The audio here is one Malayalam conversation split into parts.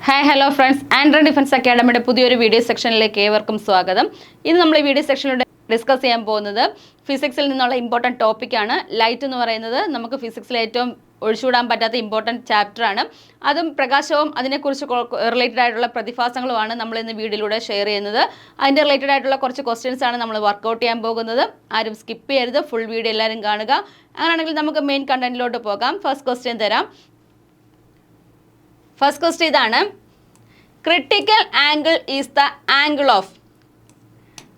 Hi hello friends, android defence അക്കാഡമിയുടെ പുതിയൊരു വീഡിയോ സെക്ഷനിലേക്ക് ഏവർക്കും സ്വാഗതം. ഇന്ന് നമ്മൾ ഈ വീഡിയോ സെക്ഷനിലൂടെ ഡിസ്കസ് ചെയ്യാൻ പോകുന്നത് ഫിസിക്സിൽ നിന്നുള്ള ഇമ്പോർട്ടൻറ്റ് ടോപ്പിക്കാണ്. ലൈറ്റ് എന്ന് പറയുന്നത് നമുക്ക് ഫിസിക്സിലെ ഏറ്റവും ഒഴിച്ചുകൂടാൻ പറ്റാത്ത ഇമ്പോർട്ടൻറ്റ് ചാപ്റ്ററാണ്. അതും പ്രകാശവും അതിനെക്കുറിച്ച് റിലേറ്റഡ് ആയിട്ടുള്ള പ്രതിഭാസങ്ങളുമാണ് നമ്മൾ ഇന്ന് വീഡിയോയിലൂടെ ഷെയർ ചെയ്യുന്നത്. അതിൻ്റെ റിലേറ്റഡ് ആയിട്ടുള്ള കുറച്ച് ക്വസ്റ്റ്യൻസ് ആണ് നമ്മൾ വർക്കൗട്ട് ചെയ്യാൻ പോകുന്നത്. ആരും സ്കിപ്പ് ചെയ്യരുത്, ഫുൾ വീഡിയോ എല്ലാവരും കാണുക. അങ്ങനെയാണെങ്കിൽ നമുക്ക് മെയിൻ കണ്ടന്റിലോട്ട് പോകാം. ഫസ്റ്റ് ക്വസ്റ്റ്യൻ തരാം. ഫസ്റ്റ് ക്വസ്റ്റ്യൻ ഇതാണ്: critical angle is the angle of.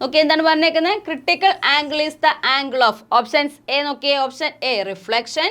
Okay, എന്താണ് പറഞ്ഞേക്കുന്നത്? Critical angle is the angle of. Options A നോക്കിയേ. Option A reflection,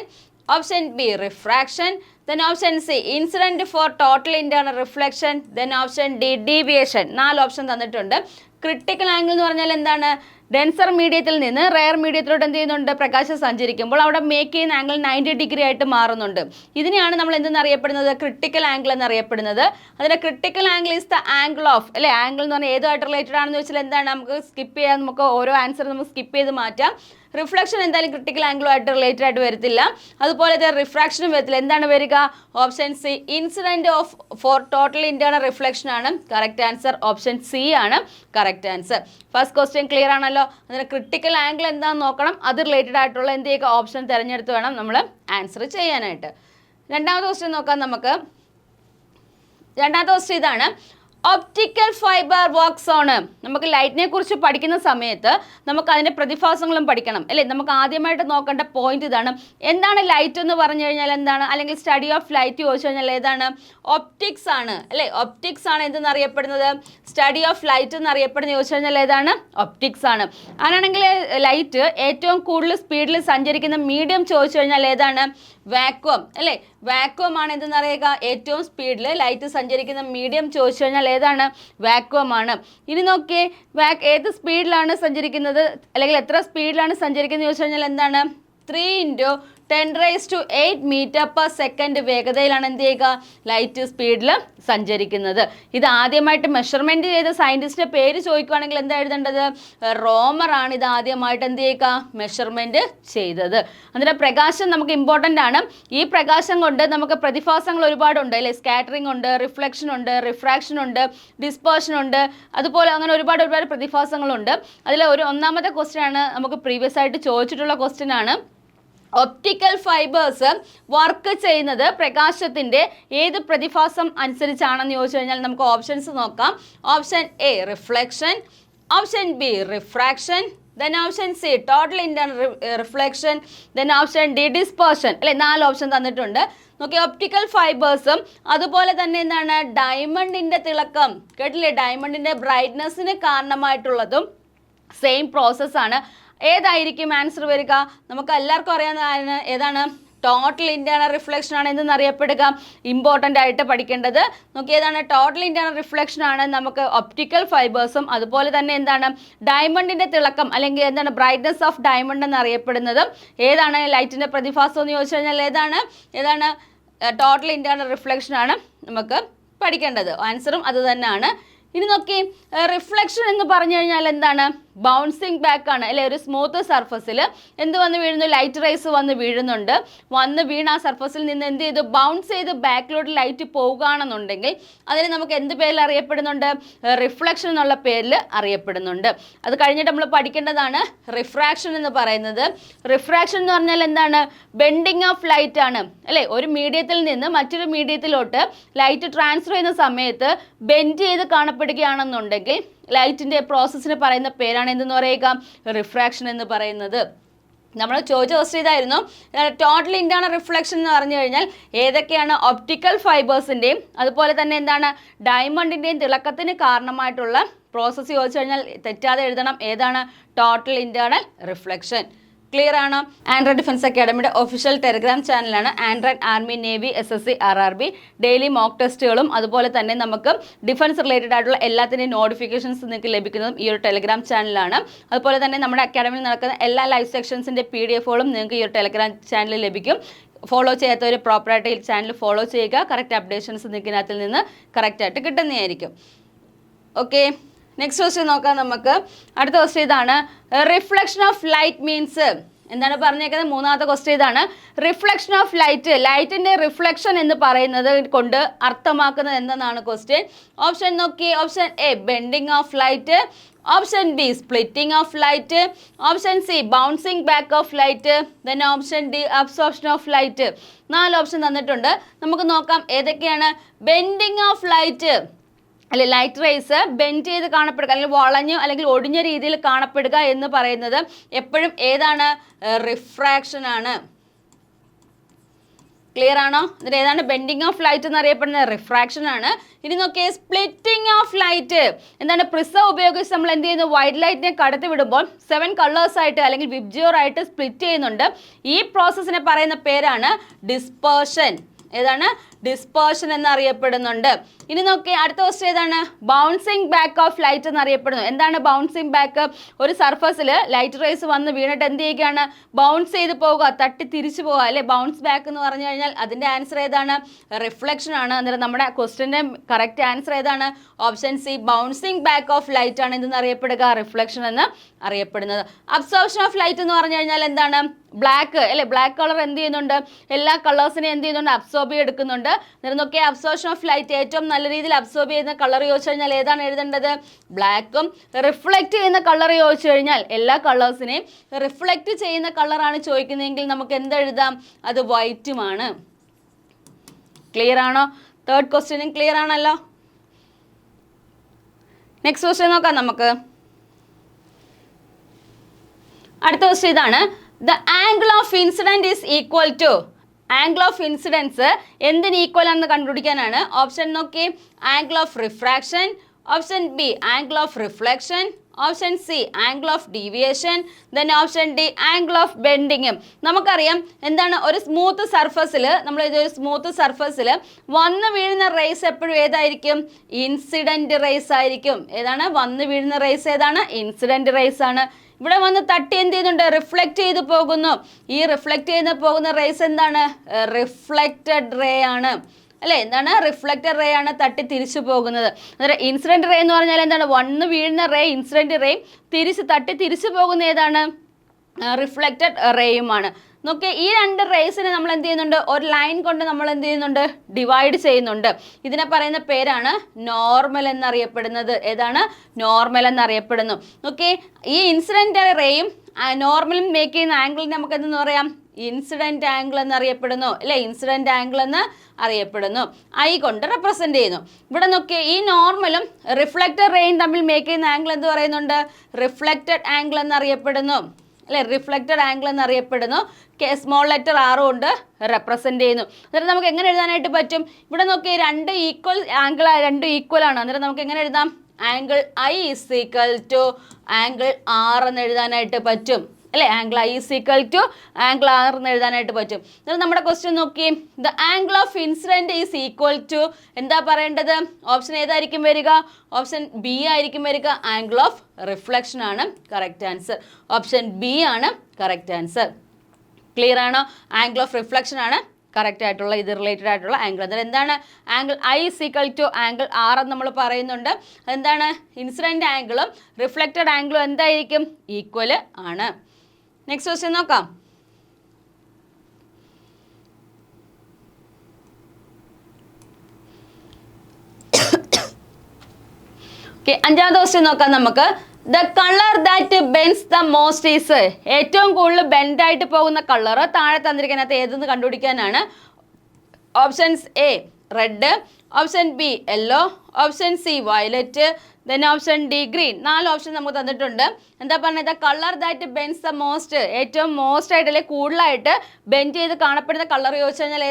option B refraction, then option C incident for total internal reflection, then option D deviation. 4 option തന്നിട്ടുണ്ട്. ക്രിട്ടിക്കൽ ആംഗിൾ എന്ന് പറഞ്ഞാൽ എന്താണ്? ഡെൻസർ മീഡിയത്തിൽ നിന്ന് റെയർ മീഡിയത്തിലോട്ട് എന്ത് ചെയ്യുന്നുണ്ട്? പ്രകാശം സഞ്ചരിക്കുമ്പോൾ അവിടെ മേക്ക് ചെയ്യുന്ന ആംഗിൾ 90 ഡിഗ്രി ആയിട്ട് മാറുന്നുണ്ട്. ഇതിനെയാണ് നമ്മൾ എന്തെന്നറിയപ്പെടുന്നത്? ക്രിട്ടിക്കൽ ആംഗിൾ എന്നറിയപ്പെടുന്നത്. അതിൻ്റെ critical angle is the angle of, അല്ലേ? ആംഗിൾ എന്ന് പറഞ്ഞാൽ ഏതുമായിട്ട് റിലേറ്റഡ് ആണെന്ന് വെച്ചാൽ എന്താണ്? നമുക്ക് സ്കിപ്പ് ചെയ്യാൻ, നമുക്ക് ഓരോ ആൻസർ നമുക്ക് സ്കിപ്പ് ചെയ്ത് മാറ്റാം. റിഫ്ലക്ഷൻ എന്തായാലും ക്രിട്ടിക്കൽ ആംഗിളുമായിട്ട് റിലേറ്റഡ് ആയിട്ട് വരത്തില്ല. അതുപോലെ തന്നെ റിഫ്രാക്ഷനും വരത്തില്ല. എന്താണ് വരിക? Option C incident of for total internal reflection ആണ് കറക്റ്റ് ആൻസർ. ഓപ്ഷൻ സി ആണ് correct answer. First question clear ആണല്ലോ. അതിന് ക്രിട്ടിക്കൽ ആംഗിൾ എന്താണെന്ന് നോക്കണം. അത് റിലേറ്റഡ് ആയിട്ടുള്ള എന്തൊക്കെ ഓപ്ഷൻ തിരഞ്ഞെടുത്ത് വേണം നമ്മൾ ആൻസർ ചെയ്യാനായിട്ട്. രണ്ടാമത്തെ ക്വസ്റ്റ്യൻ നോക്കാം നമുക്ക്. രണ്ടാമത്തെ ക്വസ്റ്റ്യൻ ഇതാണ്: ഒപ്റ്റിക്കൽ ഫൈബർ വർക്ക്സ് ഓൺ. നമുക്ക് ലൈറ്റിനെ കുറിച്ച് പഠിക്കുന്ന സമയത്ത് നമുക്ക് അതിൻ്റെ പ്രതിഭാസങ്ങളും പഠിക്കണം, അല്ലേ? നമുക്ക് ആദ്യമായിട്ട് നോക്കേണ്ട പോയിന്റ് ഇതാണ്. എന്താണ് ലൈറ്റ് എന്ന് പറഞ്ഞു കഴിഞ്ഞാൽ എന്താണ്? അല്ലെങ്കിൽ സ്റ്റഡി ഓഫ് ലൈറ്റ് ചോദിച്ചു കഴിഞ്ഞാൽ ഏതാണ്? ഒപ്റ്റിക്സ് ആണ്, അല്ലേ? ഒപ്റ്റിക്സ് ആണ് എന്തെന്നറിയപ്പെടുന്നത്? സ്റ്റഡി ഓഫ് ലൈറ്റ് എന്നറിയപ്പെടുന്നത് ചോദിച്ചു കഴിഞ്ഞാൽ ഏതാണ്? ഒപ്റ്റിക്സ് ആണ്. അങ്ങനെയാണെങ്കിൽ ലൈറ്റ് ഏറ്റവും കൂടുതൽ സ്പീഡിൽ സഞ്ചരിക്കുന്ന മീഡിയം ചോദിച്ചു കഴിഞ്ഞാൽ ഏതാണ്? വാക്വം, അല്ലേ? വാക്വം ആണ് എന്തെന്നറിയുക? ഏറ്റവും സ്പീഡിൽ ലൈറ്റ് സഞ്ചരിക്കുന്ന മീഡിയം ചോദിച്ചു കഴിഞ്ഞാൽ ഏതാണ്? വാക്വം ആണ്. ഇനി നോക്കിയേ, ഏത് സ്പീഡിലാണ് സഞ്ചരിക്കുന്നത്, അല്ലെങ്കിൽ എത്ര സ്പീഡിലാണ് സഞ്ചരിക്കുന്നത് ചോദിച്ചു കഴിഞ്ഞാൽ എന്താണ്? 3 × 10⁸ മീറ്റർ പെർ സെക്കൻഡ് വേഗതയിലാണ് എന്ത് ചെയ്യുക? ലൈറ്റ് സ്പീഡിൽ സഞ്ചരിക്കുന്നത്. ഇത് ആദ്യമായിട്ട് മെഷർമെൻറ്റ് ചെയ്ത സയൻറ്റിസ്റ്റിൻ്റെ പേര് ചോദിക്കുകയാണെങ്കിൽ എന്താ എഴുതേണ്ടത്? റോമർ ആണ് ഇത് ആദ്യമായിട്ട് എന്ത് ചെയ്യുക? മെഷർമെൻറ്റ് ചെയ്തത്. അതിൻ്റെ പ്രകാശം നമുക്ക് ഇമ്പോർട്ടൻ്റ് ആണ്. ഈ പ്രകാശം കൊണ്ട് നമുക്ക് പ്രതിഭാസങ്ങൾ ഒരുപാടുണ്ട്, അല്ലേ? സ്കാറ്ററിംഗ് ഉണ്ട്, റിഫ്ലക്ഷൻ ഉണ്ട്, റിഫ്രാക്ഷൻ ഉണ്ട്, ഡിസ്പേർഷൻ ഉണ്ട്, അതുപോലെ അങ്ങനെ ഒരുപാട് പ്രതിഭാസങ്ങളുണ്ട്. അതിൽ ഒന്നാമത്തെ ക്വസ്റ്റ്യൻ ആണ് നമുക്ക് പ്രീവിയസ് ആയിട്ട് ചോദിച്ചിട്ടുള്ള ക്വസ്റ്റ്യൻ ആണ്. ഒപ്റ്റിക്കൽ ഫൈബേഴ്സ് വർക്ക് ചെയ്യുന്നത് പ്രകാശത്തിൻ്റെ ഏത് പ്രതിഭാസം അനുസരിച്ചാണെന്ന് ചോദിച്ചു കഴിഞ്ഞാൽ നമുക്ക് ഓപ്ഷൻസ് നോക്കാം. Option A reflection, option B refraction, then option C total internal reflection, then option D dispersion, അല്ലേ? 4 ഓപ്ഷൻ തന്നിട്ടുണ്ട്. നോക്കി, ഒപ്റ്റിക്കൽ ഫൈബേഴ്സും അതുപോലെ തന്നെ എന്താണ്? ഡയമണ്ടിൻ്റെ തിളക്കം, കേട്ടില്ലേ? ഡയമണ്ടിൻ്റെ ബ്രൈറ്റ്നസ്സിന് കാരണമായിട്ടുള്ളതും സെയിം പ്രോസസ്സാണ്. ഏതായിരിക്കും ആൻസർ വരിക? നമുക്ക് എല്ലാവർക്കും അറിയാവുന്ന ഏതാണ്? ടോട്ടൽ ഇന്റേണൽ റിഫ്ലക്ഷൻ ആണ് എന്തെന്നറിയപ്പെടുക. ഇമ്പോർട്ടൻ്റ് ആയിട്ട് പഠിക്കേണ്ടത്. നോക്കി, ഏതാണ്? ടോട്ടൽ ഇന്റേണൽ റിഫ്ലക്ഷൻ ആണ് നമുക്ക് ഒപ്റ്റിക്കൽ ഫൈബേഴ്സും അതുപോലെ തന്നെ എന്താണ്? ഡയമണ്ടിൻ്റെ തിളക്കം, അല്ലെങ്കിൽ എന്താണ്? ബ്രൈറ്റ്നസ് ഓഫ് ഡയമണ്ട് എന്നറിയപ്പെടുന്നത്. ഏതാണ് ലൈറ്റിൻ്റെ പ്രതിഭാസം എന്ന് ചോദിച്ചു കഴിഞ്ഞാൽ ഏതാണ്? ടോട്ടൽ ഇന്റേണൽ റിഫ്ലക്ഷൻ ആണ് നമുക്ക് പഠിക്കേണ്ടത്. ആൻസറും അത് തന്നെയാണ്. ഇനി നോക്കി, റിഫ്ലക്ഷൻ എന്ന് പറഞ്ഞു കഴിഞ്ഞാൽ എന്താണ്? ബൗൺസിങ് ബാക്ക് ആണ്, അല്ലേ? ഒരു സ്മൂത്ത് സർഫസിൽ എന്ത് വന്ന് വീഴുന്നു? ലൈറ്റ് റേസ് വന്ന് വീഴുന്നുണ്ട്. വന്ന് വീണ ആ സർഫസിൽ നിന്ന് എന്ത് ചെയ്തു? ബൗൺസ് ചെയ്ത് ബാക്കിലോട്ട് ലൈറ്റ് പോവുകയാണെന്നുണ്ടെങ്കിൽ അതിന് നമുക്ക് എന്ത് പേരിൽ അറിയപ്പെടുന്നുണ്ട്? റിഫ്ലക്ഷൻ എന്നുള്ള പേരിൽ അറിയപ്പെടുന്നുണ്ട്. അത് കഴിഞ്ഞിട്ട് നമ്മൾ പഠിക്കേണ്ടതാണ് റിഫ്രാക്ഷൻ എന്ന് പറയുന്നത്. റിഫ്രാക്ഷൻ എന്ന് പറഞ്ഞാൽ എന്താണ്? ബെൻഡിങ് ഓഫ് ലൈറ്റ് ആണ്, അല്ലേ? ഒരു മീഡിയത്തിൽ നിന്ന് മറ്റൊരു മീഡിയത്തിലോട്ട് ലൈറ്റ് ട്രാൻസ്ഫർ ചെയ്യുന്ന സമയത്ത് ബെൻഡ് ചെയ്ത് കാണപ്പെടുകയാണെന്നുണ്ടെങ്കിൽ ലൈറ്റിൻ്റെ പ്രോസസ്സിന് പറയുന്ന പേരാണ് എന്തെന്ന് പറയുക? റിഫ്രാക്ഷൻ എന്ന് പറയുന്നത്. നമ്മൾ ചോദിച്ച ക്വസ്റ്റ്യൻ ഇതായിരുന്നു. ടോട്ടൽ ഇന്റേണൽ റിഫ്ലക്ഷൻ എന്ന് പറഞ്ഞു കഴിഞ്ഞാൽ ഏതൊക്കെയാണ്? ഒപ്റ്റിക്കൽ ഫൈബേഴ്സിൻ്റെയും അതുപോലെ തന്നെ എന്താണ്? ഡയമണ്ടിൻ്റെയും തിളക്കത്തിന് കാരണമായിട്ടുള്ള പ്രോസസ്സ് ചോദിച്ചു കഴിഞ്ഞാൽ തെറ്റാതെ എഴുതണം. ഏതാണ്? Total internal reflection. ക്ലിയർ ആണോ? ആൻഡ്രോയിഡ് ഡിഫൻസ് അക്കാഡമിയുടെ ഒഫീഷ്യൽ ടെലഗ്രാം ചാനലാണ് Android army, navy, SSC, RRB. Daily mock ടെസ്റ്റുകളും അതുപോലെ തന്നെ നമുക്ക് ഡിഫൻസ് റിലേറ്റഡ് ആയിട്ടുള്ള എല്ലാത്തിൻ്റെയും നോട്ടിഫിക്കേഷൻസ് നിങ്ങൾക്ക് ലഭിക്കുന്നതും ഈ ഒരു ടെലഗ്രാം ചാനലാണ്. അതുപോലെ തന്നെ നമ്മുടെ അക്കാഡമിയിൽ നടക്കുന്ന എല്ലാ ലൈവ് സെക്ഷൻസിൻ്റെ PDF-കളും നിങ്ങൾക്ക് ഈ ഒരു ടെലഗ്രാം ചാനലിൽ ലഭിക്കും. ഫോളോ ചെയ്യാത്തവർ പ്രോപ്പറായിട്ട് ഈ ചാനൽ ഫോളോ ചെയ്യുക. കറക്റ്റ് അപ്ഡേഷൻസ് നിങ്ങൾക്ക് ഇതിനകത്തിൽ നിന്ന് കറക്റ്റായിട്ട് കിട്ടുന്നതായിരിക്കും. ഓക്കെ, നെക്സ്റ്റ് ക്വസ്റ്റ്യൻ നോക്കാം നമുക്ക്. അടുത്ത ക്വസ്റ്റ്യൻ ഇതാണ്: റിഫ്ലക്ഷൻ ഓഫ് ലൈറ്റ് മീൻസ് എന്താണ് പറഞ്ഞേക്കുന്നത്? മൂന്നാമത്തെ ക്വസ്റ്റ്യൻ ഇതാണ്. റിഫ്ലക്ഷൻ ഓഫ് ലൈറ്റ്, ലൈറ്റിന്റെ റിഫ്ലക്ഷൻ എന്ന് പറയുന്നത് കൊണ്ട് അർത്ഥമാക്കുന്നത് എന്തെന്നാണ് ക്വസ്റ്റ്യൻ. ഓപ്ഷൻ നോക്കി. Option A bending of light, option B splitting of light, option C bouncing back of light, then option D absorption of light. 4 option തന്നിട്ടുണ്ട്. നമുക്ക് നോക്കാം ഏതൊക്കെയാണ്. ബെൻഡിങ് ഓഫ് ലൈറ്റ്, അല്ലെ ലൈറ്റ് റേസ് ബെൻഡ് ചെയ്ത് കാണപ്പെടുക അല്ലെങ്കിൽ വളഞ്ഞു അല്ലെങ്കിൽ ഒടിഞ്ഞ രീതിയിൽ കാണപ്പെടുക എന്ന് പറയുന്നത് എപ്പോഴും ഏതാണ്? റിഫ്രാക്ഷൻ ആണ്. ക്ലിയർ ആണോ? ഇതിൽ ഏതാണ് ബെൻഡിങ് ഓഫ് ലൈറ്റ് എന്നറിയപ്പെടുന്നത്? റിഫ്രാക്ഷൻ ആണ്. ഇനി നോക്കിയേ സ്പ്ലിറ്റിംഗ് ഓഫ് ലൈറ്റ്. എന്താണ്? പ്രിസ ഉപയോഗിച്ച് നമ്മൾ എന്ത് ചെയ്യുന്നു? വൈറ്റ് ലൈറ്റിനെ കടത്തി വിടുമ്പോൾ 7 കളേഴ്സ് ആയിട്ട് അല്ലെങ്കിൽ വിബ്ജിയോർ ആയിട്ട് സ്പ്ലിറ്റ് ചെയ്യുന്നുണ്ട്. ഈ പ്രോസസ്സിനെ പറയുന്ന പേരാണ് ഡിസ്പേർഷൻ. ഏതാണ്? ഡിസ്പേർഷൻ എന്നറിയപ്പെടുന്നുണ്ട്. ഇനി നോക്കിയേ അടുത്ത ക്വസ്റ്റ്യൻ ഏതാണ്? ബൗൺസിങ് ബാക്ക് ഓഫ് ലൈറ്റ് എന്നറിയപ്പെടുന്നു. എന്താണ് ബൗൺസിങ് ബാക്ക്? ഒരു സർഫസിൽ ലൈറ്റ് റേസ് വന്ന് വീണിട്ട് എന്ത് ചെയ്യുകയാണ്? ബൗൺസ് ചെയ്ത് പോവുക, തട്ടി തിരിച്ചു പോവുക, അല്ലെ? ബൗൺസ് ബാക്ക് എന്ന് പറഞ്ഞു കഴിഞ്ഞാൽ അതിൻ്റെ ആൻസർ ഏതാണ്? റിഫ്ലക്ഷൻ ആണ്. അന്നേരം നമ്മുടെ ക്വസ്റ്റ്യൻ്റെ കറക്റ്റ് ആൻസർ ഏതാണ്? Option C bouncing back of light ആണ് ഇതെന്ന് അറിയപ്പെടുക, റിഫ്ലക്ഷൻ എന്ന് അറിയപ്പെടുന്നത്. അബ്സോർപ്ഷൻ ഓഫ് ലൈറ്റ് എന്ന് പറഞ്ഞു കഴിഞ്ഞാൽ എന്താണ്? ബ്ലാക്ക്, അല്ലെ? ബ്ലാക്ക് കളർ എന്ത് ചെയ്യുന്നുണ്ട്? എല്ലാ കളേഴ്സിനെയും എന്ത് ചെയ്യുന്നുണ്ട്? അബ്സോർബ് ചെയ്തെടുക്കുന്നുണ്ട്. നോക്കിയ അബ്സോർപ്ഷൻ ഓഫ് ലൈറ്റ് ഏറ്റവും നല്ല രീതിയിൽ അബ്സോർബ് ചെയ്യുന്ന കളർ ചോദിച്ചു കഴിഞ്ഞാൽ ഏതാണ് എഴുതേണ്ടത്? ബ്ലാക്കും. റിഫ്ലക്റ്റ് ചെയ്യുന്ന കളർ ചോദിച്ചു കഴിഞ്ഞാൽ എല്ലാ കളേഴ്സിനെയും റിഫ്ലക്റ്റ് ചെയ്യുന്ന കളറാണ് ചോദിക്കുന്നതെങ്കിൽ നമുക്ക് എന്തെഴുതാം? അത് വൈറ്റുമാണ്. ക്ലിയർ ആണോ? തേർഡ് ക്വസ്റ്റ്യനും ക്ലിയർ ആണല്ലോ. നെക്സ്റ്റ് ക്വസ്റ്റ്യൻ നോക്കാം നമുക്ക്. അടുത്ത ക്വസ്റ്റ്യൻ ഇതാണ്. The angle of incident is equal to. Angle of incidence എന്തിന് ഈക്വൽ ആണെന്ന് കണ്ടുപിടിക്കാനാണ്. ഓപ്ഷൻ നോക്കി. Angle of refraction, option B angle of reflection, option C angle of deviation, then option D angle of bending. നമുക്കറിയാം എന്താണ്? ഒരു സ്മൂത്ത് സർഫസിൽ ഇതൊരു സ്മൂത്ത് സർഫസിൽ വന്ന് വീഴുന്ന റേസ് എപ്പോഴും ഏതായിരിക്കും? ഇൻസിഡൻറ്റ് റേസ് ആയിരിക്കും. ഏതാണ്? വന്ന് വീഴുന്ന റേസ് ഏതാണ്? ഇൻസിഡൻറ്റ് റേസ് ആണ്. ഇവിടെ വന്ന് തട്ടി എന്ത് ചെയ്യുന്നുണ്ട്? റിഫ്ലക്റ്റ് ചെയ്ത് പോകുന്നു. ഈ റിഫ്ലക്റ്റ് ചെയ്ത് പോകുന്ന റേസ് എന്താണ്? റിഫ്ലക്റ്റഡ് റേ ആണ്, അല്ലേ? എന്താണ്? റിഫ്ലക്റ്റഡ് റേ ആണ് തട്ടി തിരിച്ചു പോകുന്നത്. അതായത് ഇൻസിഡൻറ്റ് റേ എന്ന് പറഞ്ഞാൽ എന്താണ്? വന്ന് വീഴുന്ന റേ ഇൻസിഡൻറ്റ് റേയും തട്ടി തിരിച്ചു പോകുന്ന ഏതാണ്? റിഫ്ലക്റ്റഡ് റേയുമാണ്. നോക്കിയേ ഈ 2 റേസിനെ നമ്മൾ എന്ത് ചെയ്യുന്നുണ്ട്? ഒരു ലൈൻ കൊണ്ട് നമ്മൾ എന്ത് ചെയ്യുന്നുണ്ട്? ഡിവൈഡ് ചെയ്യുന്നുണ്ട്. ഇതിനെ പറയുന്ന പേരാണ് നോർമൽ എന്നറിയപ്പെടുന്നത്. ഏതാണ്? നോർമൽ എന്നറിയപ്പെടുന്നു. ഓക്കെ, ഈ ഇൻസിഡൻറ്റ് റേയും നോർമലും മേക്ക് ചെയ്യുന്ന ആംഗിളിന് നമുക്ക് എന്തെന്ന് പറയാം? ഇൻസിഡൻറ്റ് ആംഗിൾ എന്നറിയപ്പെടുന്നു, അല്ലേ? ഇൻസിഡൻറ്റ് ആംഗിൾ എന്ന് അറിയപ്പെടുന്നു. ഐ കൊണ്ട് റെപ്രസെൻ്റ് ചെയ്യുന്നു. ഇവിടെ നോക്കിയേ ഈ നോർമലും റിഫ്ലക്റ്റഡ് റേയും തമ്മിൽ മേക്ക് ചെയ്യുന്ന ആംഗിൾ എന്ത് പറയുന്നുണ്ട്? റിഫ്ലക്റ്റഡ് ആംഗിൾ എന്നറിയപ്പെടുന്നു, അല്ലെ? റിഫ്ലക്റ്റഡ് ആംഗിൾ എന്നറിയപ്പെടുന്നു. സ്മോൾ ലെറ്റർ ആർ കൊണ്ട് റെപ്രസെൻ്റ് ചെയ്യുന്നു. അന്നേരം നമുക്ക് എങ്ങനെ എഴുതാനായിട്ട് പറ്റും? ഇവിടെ നോക്കി 2 ഈക്വൽ ആംഗിൾ, 2 ഈക്വൽ ആണ്. അന്നേരം നമുക്ക് എങ്ങനെ എഴുതാം? Angle I is equal to angle R എന്ന് എഴുതാനായിട്ട് പറ്റും, അല്ലേ? Angle I is equal to angle R എന്ന് എഴുതാനായിട്ട് പറ്റും. എന്നാൽ നമ്മുടെ ക്വസ്റ്റ്യൻ നോക്കി. The angle of incident is equal to എന്താ പറയേണ്ടത്? ഓപ്ഷൻ ഏതായിരിക്കും വരിക? ഓപ്ഷൻ ബി ആയിരിക്കും വരിക. ആംഗിൾ ഓഫ് റിഫ്ലക്ഷൻ ആണ് കറക്റ്റ് ആൻസർ. ഓപ്ഷൻ ബി ആണ് കറക്റ്റ് ആൻസർ. ക്ലിയർ ആണോ? ആംഗിൾ ഓഫ് റിഫ്ലക്ഷൻ ആണ് കറക്റ്റ് ആയിട്ടുള്ള ഇത് റിലേറ്റഡ് ആയിട്ടുള്ള ആംഗിൾ. അതായത് എന്താണ്? Angle I is equal to angle R എന്ന് നമ്മൾ പറയുന്നുണ്ട്. അതെന്താണ്? ഇൻസിഡൻറ്റ് ആംഗിളും റിഫ്ലക്റ്റഡ് ആംഗിളും എന്തായിരിക്കും? ഈക്വൽ ആണ്. നെക്സ്റ്റ് ക്വസ്റ്റ്യൻ നോക്കാം. ഓക്കെ, 5ാമത്തെ ക്വസ്റ്റ്യൻ നോക്കാം നമുക്ക്. The colour that bends the most is. ഏറ്റവും കൂടുതൽ ബെൻഡായിട്ട് പോകുന്ന കളർ താഴെ തന്നിരിക്കുന്നതിനകത്ത് ഏതെന്ന് കണ്ടുപിടിക്കാനാണ്. Options A red, option B yellow, option C violet, then option D green. 4 option നമുക്ക് തന്നിട്ടുണ്ട്. എന്താ പറഞ്ഞത്? Colour that bends the most, ഏറ്റവും മോസ്റ്റ് ആയിട്ട് അല്ലെങ്കിൽ കൂടുതലായിട്ട് ബെൻഡ് ചെയ്ത് കാണപ്പെടുന്ന കളർ ചോദിച്ചു കഴിഞ്ഞാൽ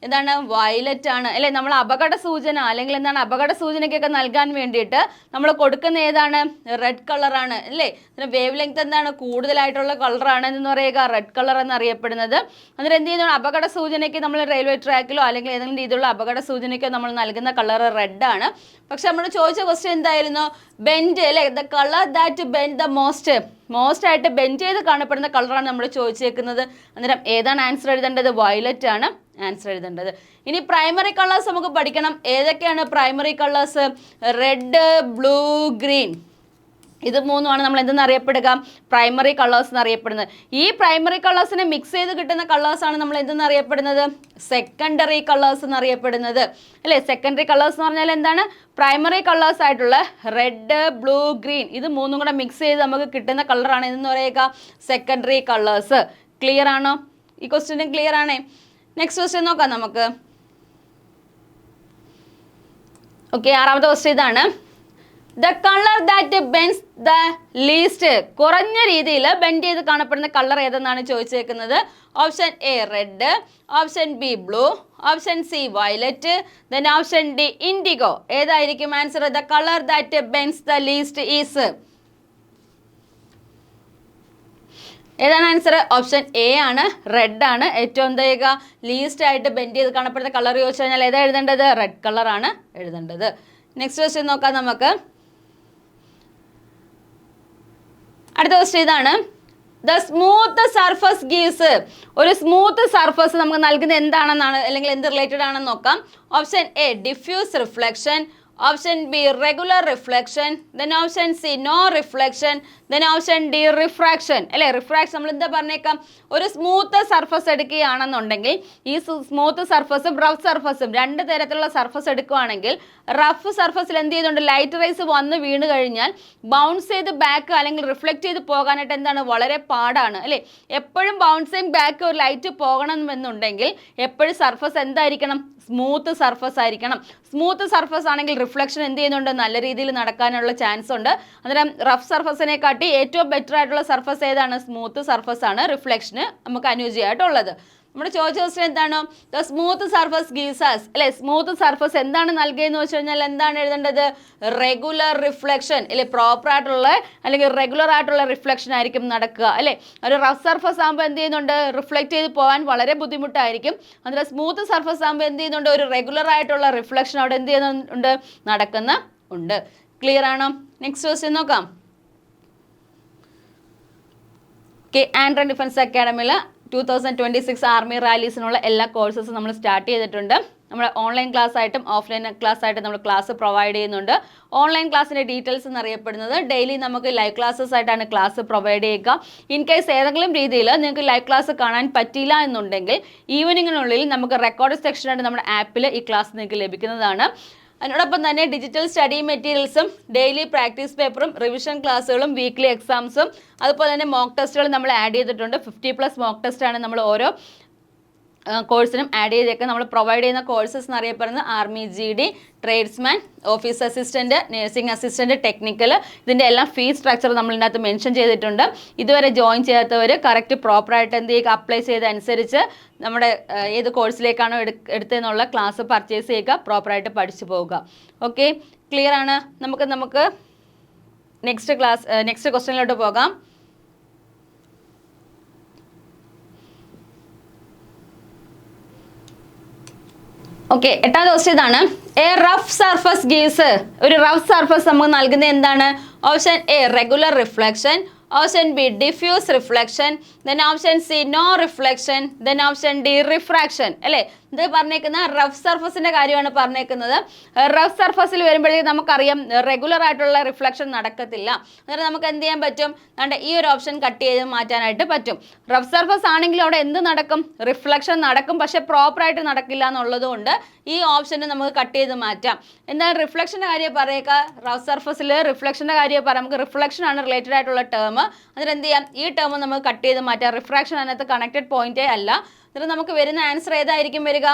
എന്താണ്? വയലറ്റ് ആണ്, അല്ലേ? നമ്മൾ അപകട സൂചന അല്ലെങ്കിൽ എന്താണ് അപകട സൂചനയ്ക്കൊക്കെ നൽകാൻ വേണ്ടിയിട്ട് നമ്മൾ കൊടുക്കുന്ന ഏതാണ്? റെഡ് കളറാണ്, അല്ലേ? അതിന് വേവ് ലെങ്ത് എന്താണ്? കൂടുതലായിട്ടുള്ള കളറാണ് എന്ന് പറയുക റെഡ് കളർ എന്നറിയപ്പെടുന്നത്. അന്നേരം എന്ത് ചെയ്യുന്നു? അപകട സൂചനയ്ക്ക് നമ്മൾ റെയിൽവേ ട്രാക്കിലോ അല്ലെങ്കിൽ ഏതെങ്കിലും രീതിയിലുള്ള അപകട സൂചനയ്ക്കോ നമ്മൾ നൽകുന്ന കളർ റെഡ് ആണ്. പക്ഷെ നമ്മൾ ചോദിച്ച ക്വസ്റ്റ്യൻ എന്തായിരുന്നു? ബെൻഡ്, അല്ലേ? The colour that bend the most ആയിട്ട് ബെൻഡ് ചെയ്ത് കാണപ്പെടുന്ന കളറാണ് നമ്മൾ ചോദിച്ചേക്കുന്നത്. അന്നേരം ഏതാണ് ആൻസർ എഴുതേണ്ടത്? വയലറ്റ് ആണ് ആൻസർ എഴുതേണ്ടത്. ഇനി പ്രൈമറി കളേഴ്സ് നമുക്ക് പഠിക്കണം. ഏതൊക്കെയാണ് primary colours? Red, blue, green. ഇത് മൂന്നുമാണ് നമ്മൾ എന്തെന്ന് അറിയപ്പെടുക, പ്രൈമറി കളേഴ്സ് എന്നറിയപ്പെടുന്നത്. ഈ പ്രൈമറി കളേഴ്സിനെ മിക്സ് ചെയ്ത് കിട്ടുന്ന കളേഴ്സാണ് നമ്മൾ എന്തെന്ന് അറിയപ്പെടുന്നത്, സെക്കൻഡറി കളേഴ്സ് എന്നറിയപ്പെടുന്നത് അല്ലേ. സെക്കൻഡറി കളേഴ്സ് എന്ന് പറഞ്ഞാൽ എന്താണ്, പ്രൈമറി കളേഴ്സ് ആയിട്ടുള്ള റെഡ്, ബ്ലൂ, ഗ്രീൻ ഇത് മൂന്നും കൂടെ മിക്സ് ചെയ്ത് നമുക്ക് കിട്ടുന്ന കളറാണ് എന്ന് പറയുക സെക്കൻഡറി കളേഴ്സ്. ക്ലിയർ ആണോ? ഈ ക്വസ്റ്റ്യൻ ക്ലിയർ ആണേ. നെക്സ്റ്റ് ക്വസ്റ്റ്യൻ നോക്കാം നമുക്ക്. ഓക്കെ, ആറാമത്തെ ക്വസ്റ്റ്യൻ ഇതാണ്. The colour that bends the least, കുറഞ്ഞ രീതിയിൽ ബെൻഡ് ചെയ്ത് കാണപ്പെടുന്ന കളർ ഏതെന്നാണ് ചോദിച്ചേക്കുന്നത്. Option A red, option B blue, option C violet, then option D indigo. ഏതായിരിക്കും answer? The colour that bends the least is, ഏതാണ് ആൻസർ? ഓപ്ഷൻ എ ആണ്, റെഡ് ആണ്. ഏറ്റവും എന്താ ലീസ്റ്റ് ആയിട്ട് ബെൻഡ് ചെയ്ത് കാണപ്പെടുന്ന കളർ ചോദിച്ചു കഴിഞ്ഞാൽ ഏതാ എഴുതേണ്ടത്? റെഡ് കളറാണ് എഴുതേണ്ടത്. നെക്സ്റ്റ് ക്വസ്റ്റ്യൻ നോക്കാം നമുക്ക്. അടുത്ത ക്വസ്റ്റ്യൻ ഇതാണ്. ദ സ്മൂത്ത് സർഫസ് ഗീവ്സ്, ഒരു സ്മൂത്ത് സർഫസ് നമുക്ക് നൽകുന്നത് എന്താണെന്നാണ്, അല്ലെങ്കിൽ എന്ത് റിലേറ്റഡ് ആണെന്ന് നോക്കാം. Option A diffuse reflection, option B regular reflection, then option C no reflection, then option D refraction അല്ലേ. റിഫ്രാക്ഷൻ നമ്മൾ എന്താ പറഞ്ഞേക്കാം, ഒരു സ്മൂത്ത് സർഫസ് എടുക്കുകയാണെന്നുണ്ടെങ്കിൽ ഈ സ്മൂത്ത് സർഫസും റഫ് സർഫസും രണ്ട് തരത്തിലുള്ള സർഫസ് എടുക്കുകയാണെങ്കിൽ റഫ് സർഫസിൽ എന്ത് ചെയ്യുന്നുണ്ട്, ലൈറ്റ് റേസ് വന്ന് വീണ് കഴിഞ്ഞാൽ ബൗൺസ് ചെയ്ത് ബാക്ക് അല്ലെങ്കിൽ റിഫ്ലക്റ്റ് ചെയ്ത് പോകാനായിട്ട് എന്താണ്, വളരെ പാടാണ് അല്ലേ. എപ്പോഴും ബൗൺസിങ് ബാക്ക് ഒരു ലൈറ്റ് പോകണമെന്നുണ്ടെങ്കിൽ എപ്പോഴും സർഫസ് എന്തായിരിക്കണം, സ്മൂത്ത് സർഫസ് ആയിരിക്കണം. സ്മൂത്ത് സർഫസ് ആണെങ്കിൽ റിഫ്ലക്ഷൻ എന്ത് ചെയ്യുന്നുണ്ട്, നല്ല രീതിയിൽ നടക്കാനുള്ള ചാൻസ് ഉണ്ട്. അന്നേരം റഫ് സർഫസിനെക്കാട്ടി ഏറ്റവും ബെറ്റർ ആയിട്ടുള്ള സർഫസ് ഏതാണ്, സ്മൂത്ത് സർഫസ് ആണ് റിഫ്ലക്ഷന് നമുക്ക് അനുയോജ്യമായിട്ടുള്ളത്. നമ്മുടെ ചോദിച്ച ക്വസ്റ്റ്യൻ എന്താണ്, the smooth surface gives us അല്ലെ. സ്മൂത്ത് സർഫസ് എന്താണ് നൽകിയെന്ന് വെച്ച് കഴിഞ്ഞാൽ എന്താണ് എഴുതേണ്ടത്, റെഗുലർ റിഫ്ലക്ഷൻ അല്ലെ. പ്രോപ്പർ ആയിട്ടുള്ള അല്ലെങ്കിൽ റെഗുലർ ആയിട്ടുള്ള റിഫ്ലക്ഷൻ ആയിരിക്കും നടക്കുക അല്ലെ. ഒരു റഫ് സർഫസ് ആകുമ്പോൾ എന്ത് ചെയ്യുന്നുണ്ട്, റിഫ്ലക്റ്റ് ചെയ്ത് പോകാൻ വളരെ ബുദ്ധിമുട്ടായിരിക്കും. അതിൽ സ്മൂത്ത് സർഫസ് ആകുമ്പോൾ എന്ത് ചെയ്യുന്നുണ്ട്, ഒരു റെഗുലർ ആയിട്ടുള്ള റിഫ്ലക്ഷൻ അവിടെ എന്ത് ചെയ്യുന്നുണ്ട്, നടക്കുന്നുണ്ട്. ക്ലിയർ ആണോ? നെക്സ്റ്റ് ക്വസ്റ്റ്യൻ നോക്കാം. ആൻഡ്രൻ ഡിഫൻസ് അക്കാഡമിയിൽ 2026 ആർമി റാലീസിനുള്ള എല്ലാ കോഴ്സസും നമ്മൾ സ്റ്റാർട്ട് ചെയ്തിട്ടുണ്ട്. നമ്മൾ ഓൺലൈൻ ക്ലാസ് ആയിട്ടും ഓഫ്ലൈൻ ക്ലാസ് ആയിട്ടും നമ്മൾ ക്ലാസ് പ്രൊവൈഡ് ചെയ്യുന്നുണ്ട്. ഓൺലൈൻ ക്ലാസ്സിൻ്റെ ഡീറ്റെയിൽസ് എന്നറിയപ്പെടുന്നത് ഡെയിലി നമുക്ക് ലൈവ് ക്ലാസ്സസ് ആയിട്ടാണ് ക്ലാസ് പ്രൊവൈഡ് ചെയ്യുക. ഇൻ കേസ് ഏതെങ്കിലും രീതിയിൽ നിങ്ങൾക്ക് ലൈവ് ക്ലാസ് കാണാൻ പറ്റില്ല എന്നുണ്ടെങ്കിൽ ഈവനിങ്ങിനുള്ളിൽ നമുക്ക് റെക്കോർഡ് സെക്ഷനായിട്ട് നമ്മുടെ ആപ്പിൽ ഈ ക്ലാസ് നിങ്ങൾക്ക് ലഭിക്കുന്നതാണ്. അതിനോടൊപ്പം തന്നെ ഡിജിറ്റൽ സ്റ്റഡി മെറ്റീരിയൽസും ഡെയിലി പ്രാക്ടീസ് പേപ്പറും റിവിഷൻ ക്ലാസ്സുകളും വീക്ക്ലി എക്സാംസും അതുപോലെ തന്നെ മോക്ക് ടെസ്റ്റുകൾ നമ്മൾ ആഡ് ചെയ്തിട്ടുണ്ട്. 50+ മോക്ക് ടെസ്റ്റാണ് നമ്മൾ ഓരോ കോഴ്സിനും ആഡ് ചെയ്തേക്കുക. നമ്മൾ പ്രൊവൈഡ് ചെയ്യുന്ന കോഴ്സസ് എന്നറിയപ്പെടുന്നത് army GD, tradesman, office assistant, nursing assistant, technical. ഇതിൻ്റെ എല്ലാം ഫീസ് സ്ട്രക്ചർ നമ്മൾ ഇതിനകത്ത് മെൻഷൻ ചെയ്തിട്ടുണ്ട്. ഇതുവരെ ജോയിൻ ചെയ്യാത്തവർ കറക്റ്റ് പ്രോപ്പറായിട്ട് എന്ത് ചെയ്യുക, അപ്ലൈ ചെയ്തനുസരിച്ച് നമ്മുടെ ഏത് കോഴ്സിലേക്കാണോ എടുത്തതെന്നുള്ള ക്ലാസ് പർച്ചേസ് ചെയ്യുക, പ്രോപ്പറായിട്ട് പഠിച്ചു പോവുക. ഓക്കെ, ക്ലിയർ ആണ്? നമുക്ക് നെക്സ്റ്റ് ക്വസ്റ്റ്യനിലോട്ട് പോകാം. ഓക്കെ, എട്ടാമത്തെ ക്വസ്റ്റ്യൻ ഇതാണ്. എ റഫ് സർഫസ് ഗീവ്സ്, ഒരു റഫ് സർഫസ് നമുക്ക് നൽകുന്നത് എന്താണ്? Option A regular reflection, option B diffuse reflection, then option C no reflection, then option D refraction അല്ലേ. ഇത് പറഞ്ഞേക്കുന്ന റഫ് സർഫസിൻ്റെ കാര്യമാണ് പറഞ്ഞേക്കുന്നത്. റഫ് സർഫസിൽ വരുമ്പോഴേക്കും നമുക്കറിയാം റെഗുലർ ആയിട്ടുള്ള റിഫ്ലക്ഷൻ നടക്കത്തില്ല. അന്നേരം നമുക്ക് എന്ത് ചെയ്യാൻ പറ്റും, അതുകൊണ്ട് ഈ ഒരു ഓപ്ഷൻ കട്ട് ചെയ്ത് മാറ്റാനായിട്ട് പറ്റും. റഫ് സർഫസ് ആണെങ്കിലും അവിടെ എന്ത് നടക്കും, റിഫ്ലക്ഷൻ നടക്കും, പക്ഷേ പ്രോപ്പറായിട്ട് നടക്കില്ല എന്നുള്ളതുകൊണ്ട് ഈ ഓപ്ഷന് നമുക്ക് കട്ട് ചെയ്ത് മാറ്റാം. എന്നാൽ റിഫ്ലക്ഷൻ്റെ കാര്യം പറയുക, റഫ് സർഫസിൽ റിഫ്ലക്ഷൻ്റെ കാര്യം പറയാം. നമുക്ക് റിഫ്ലക്ഷൻ ആണ് റിലേറ്റഡ് ആയിട്ടുള്ള ടേം. അതിന് എന്ത് ചെയ്യാം, ഈ ടേം നമുക്ക് കട്ട് ചെയ്ത് മാറ്റാം. റിഫ്രാക്ഷൻ അതിനകത്ത് കണക്റ്റഡ് പോയിന്റേ അല്ല. എന്നിട്ട് നമുക്ക് വരുന്ന ആൻസർ ഏതായിരിക്കും വരിക?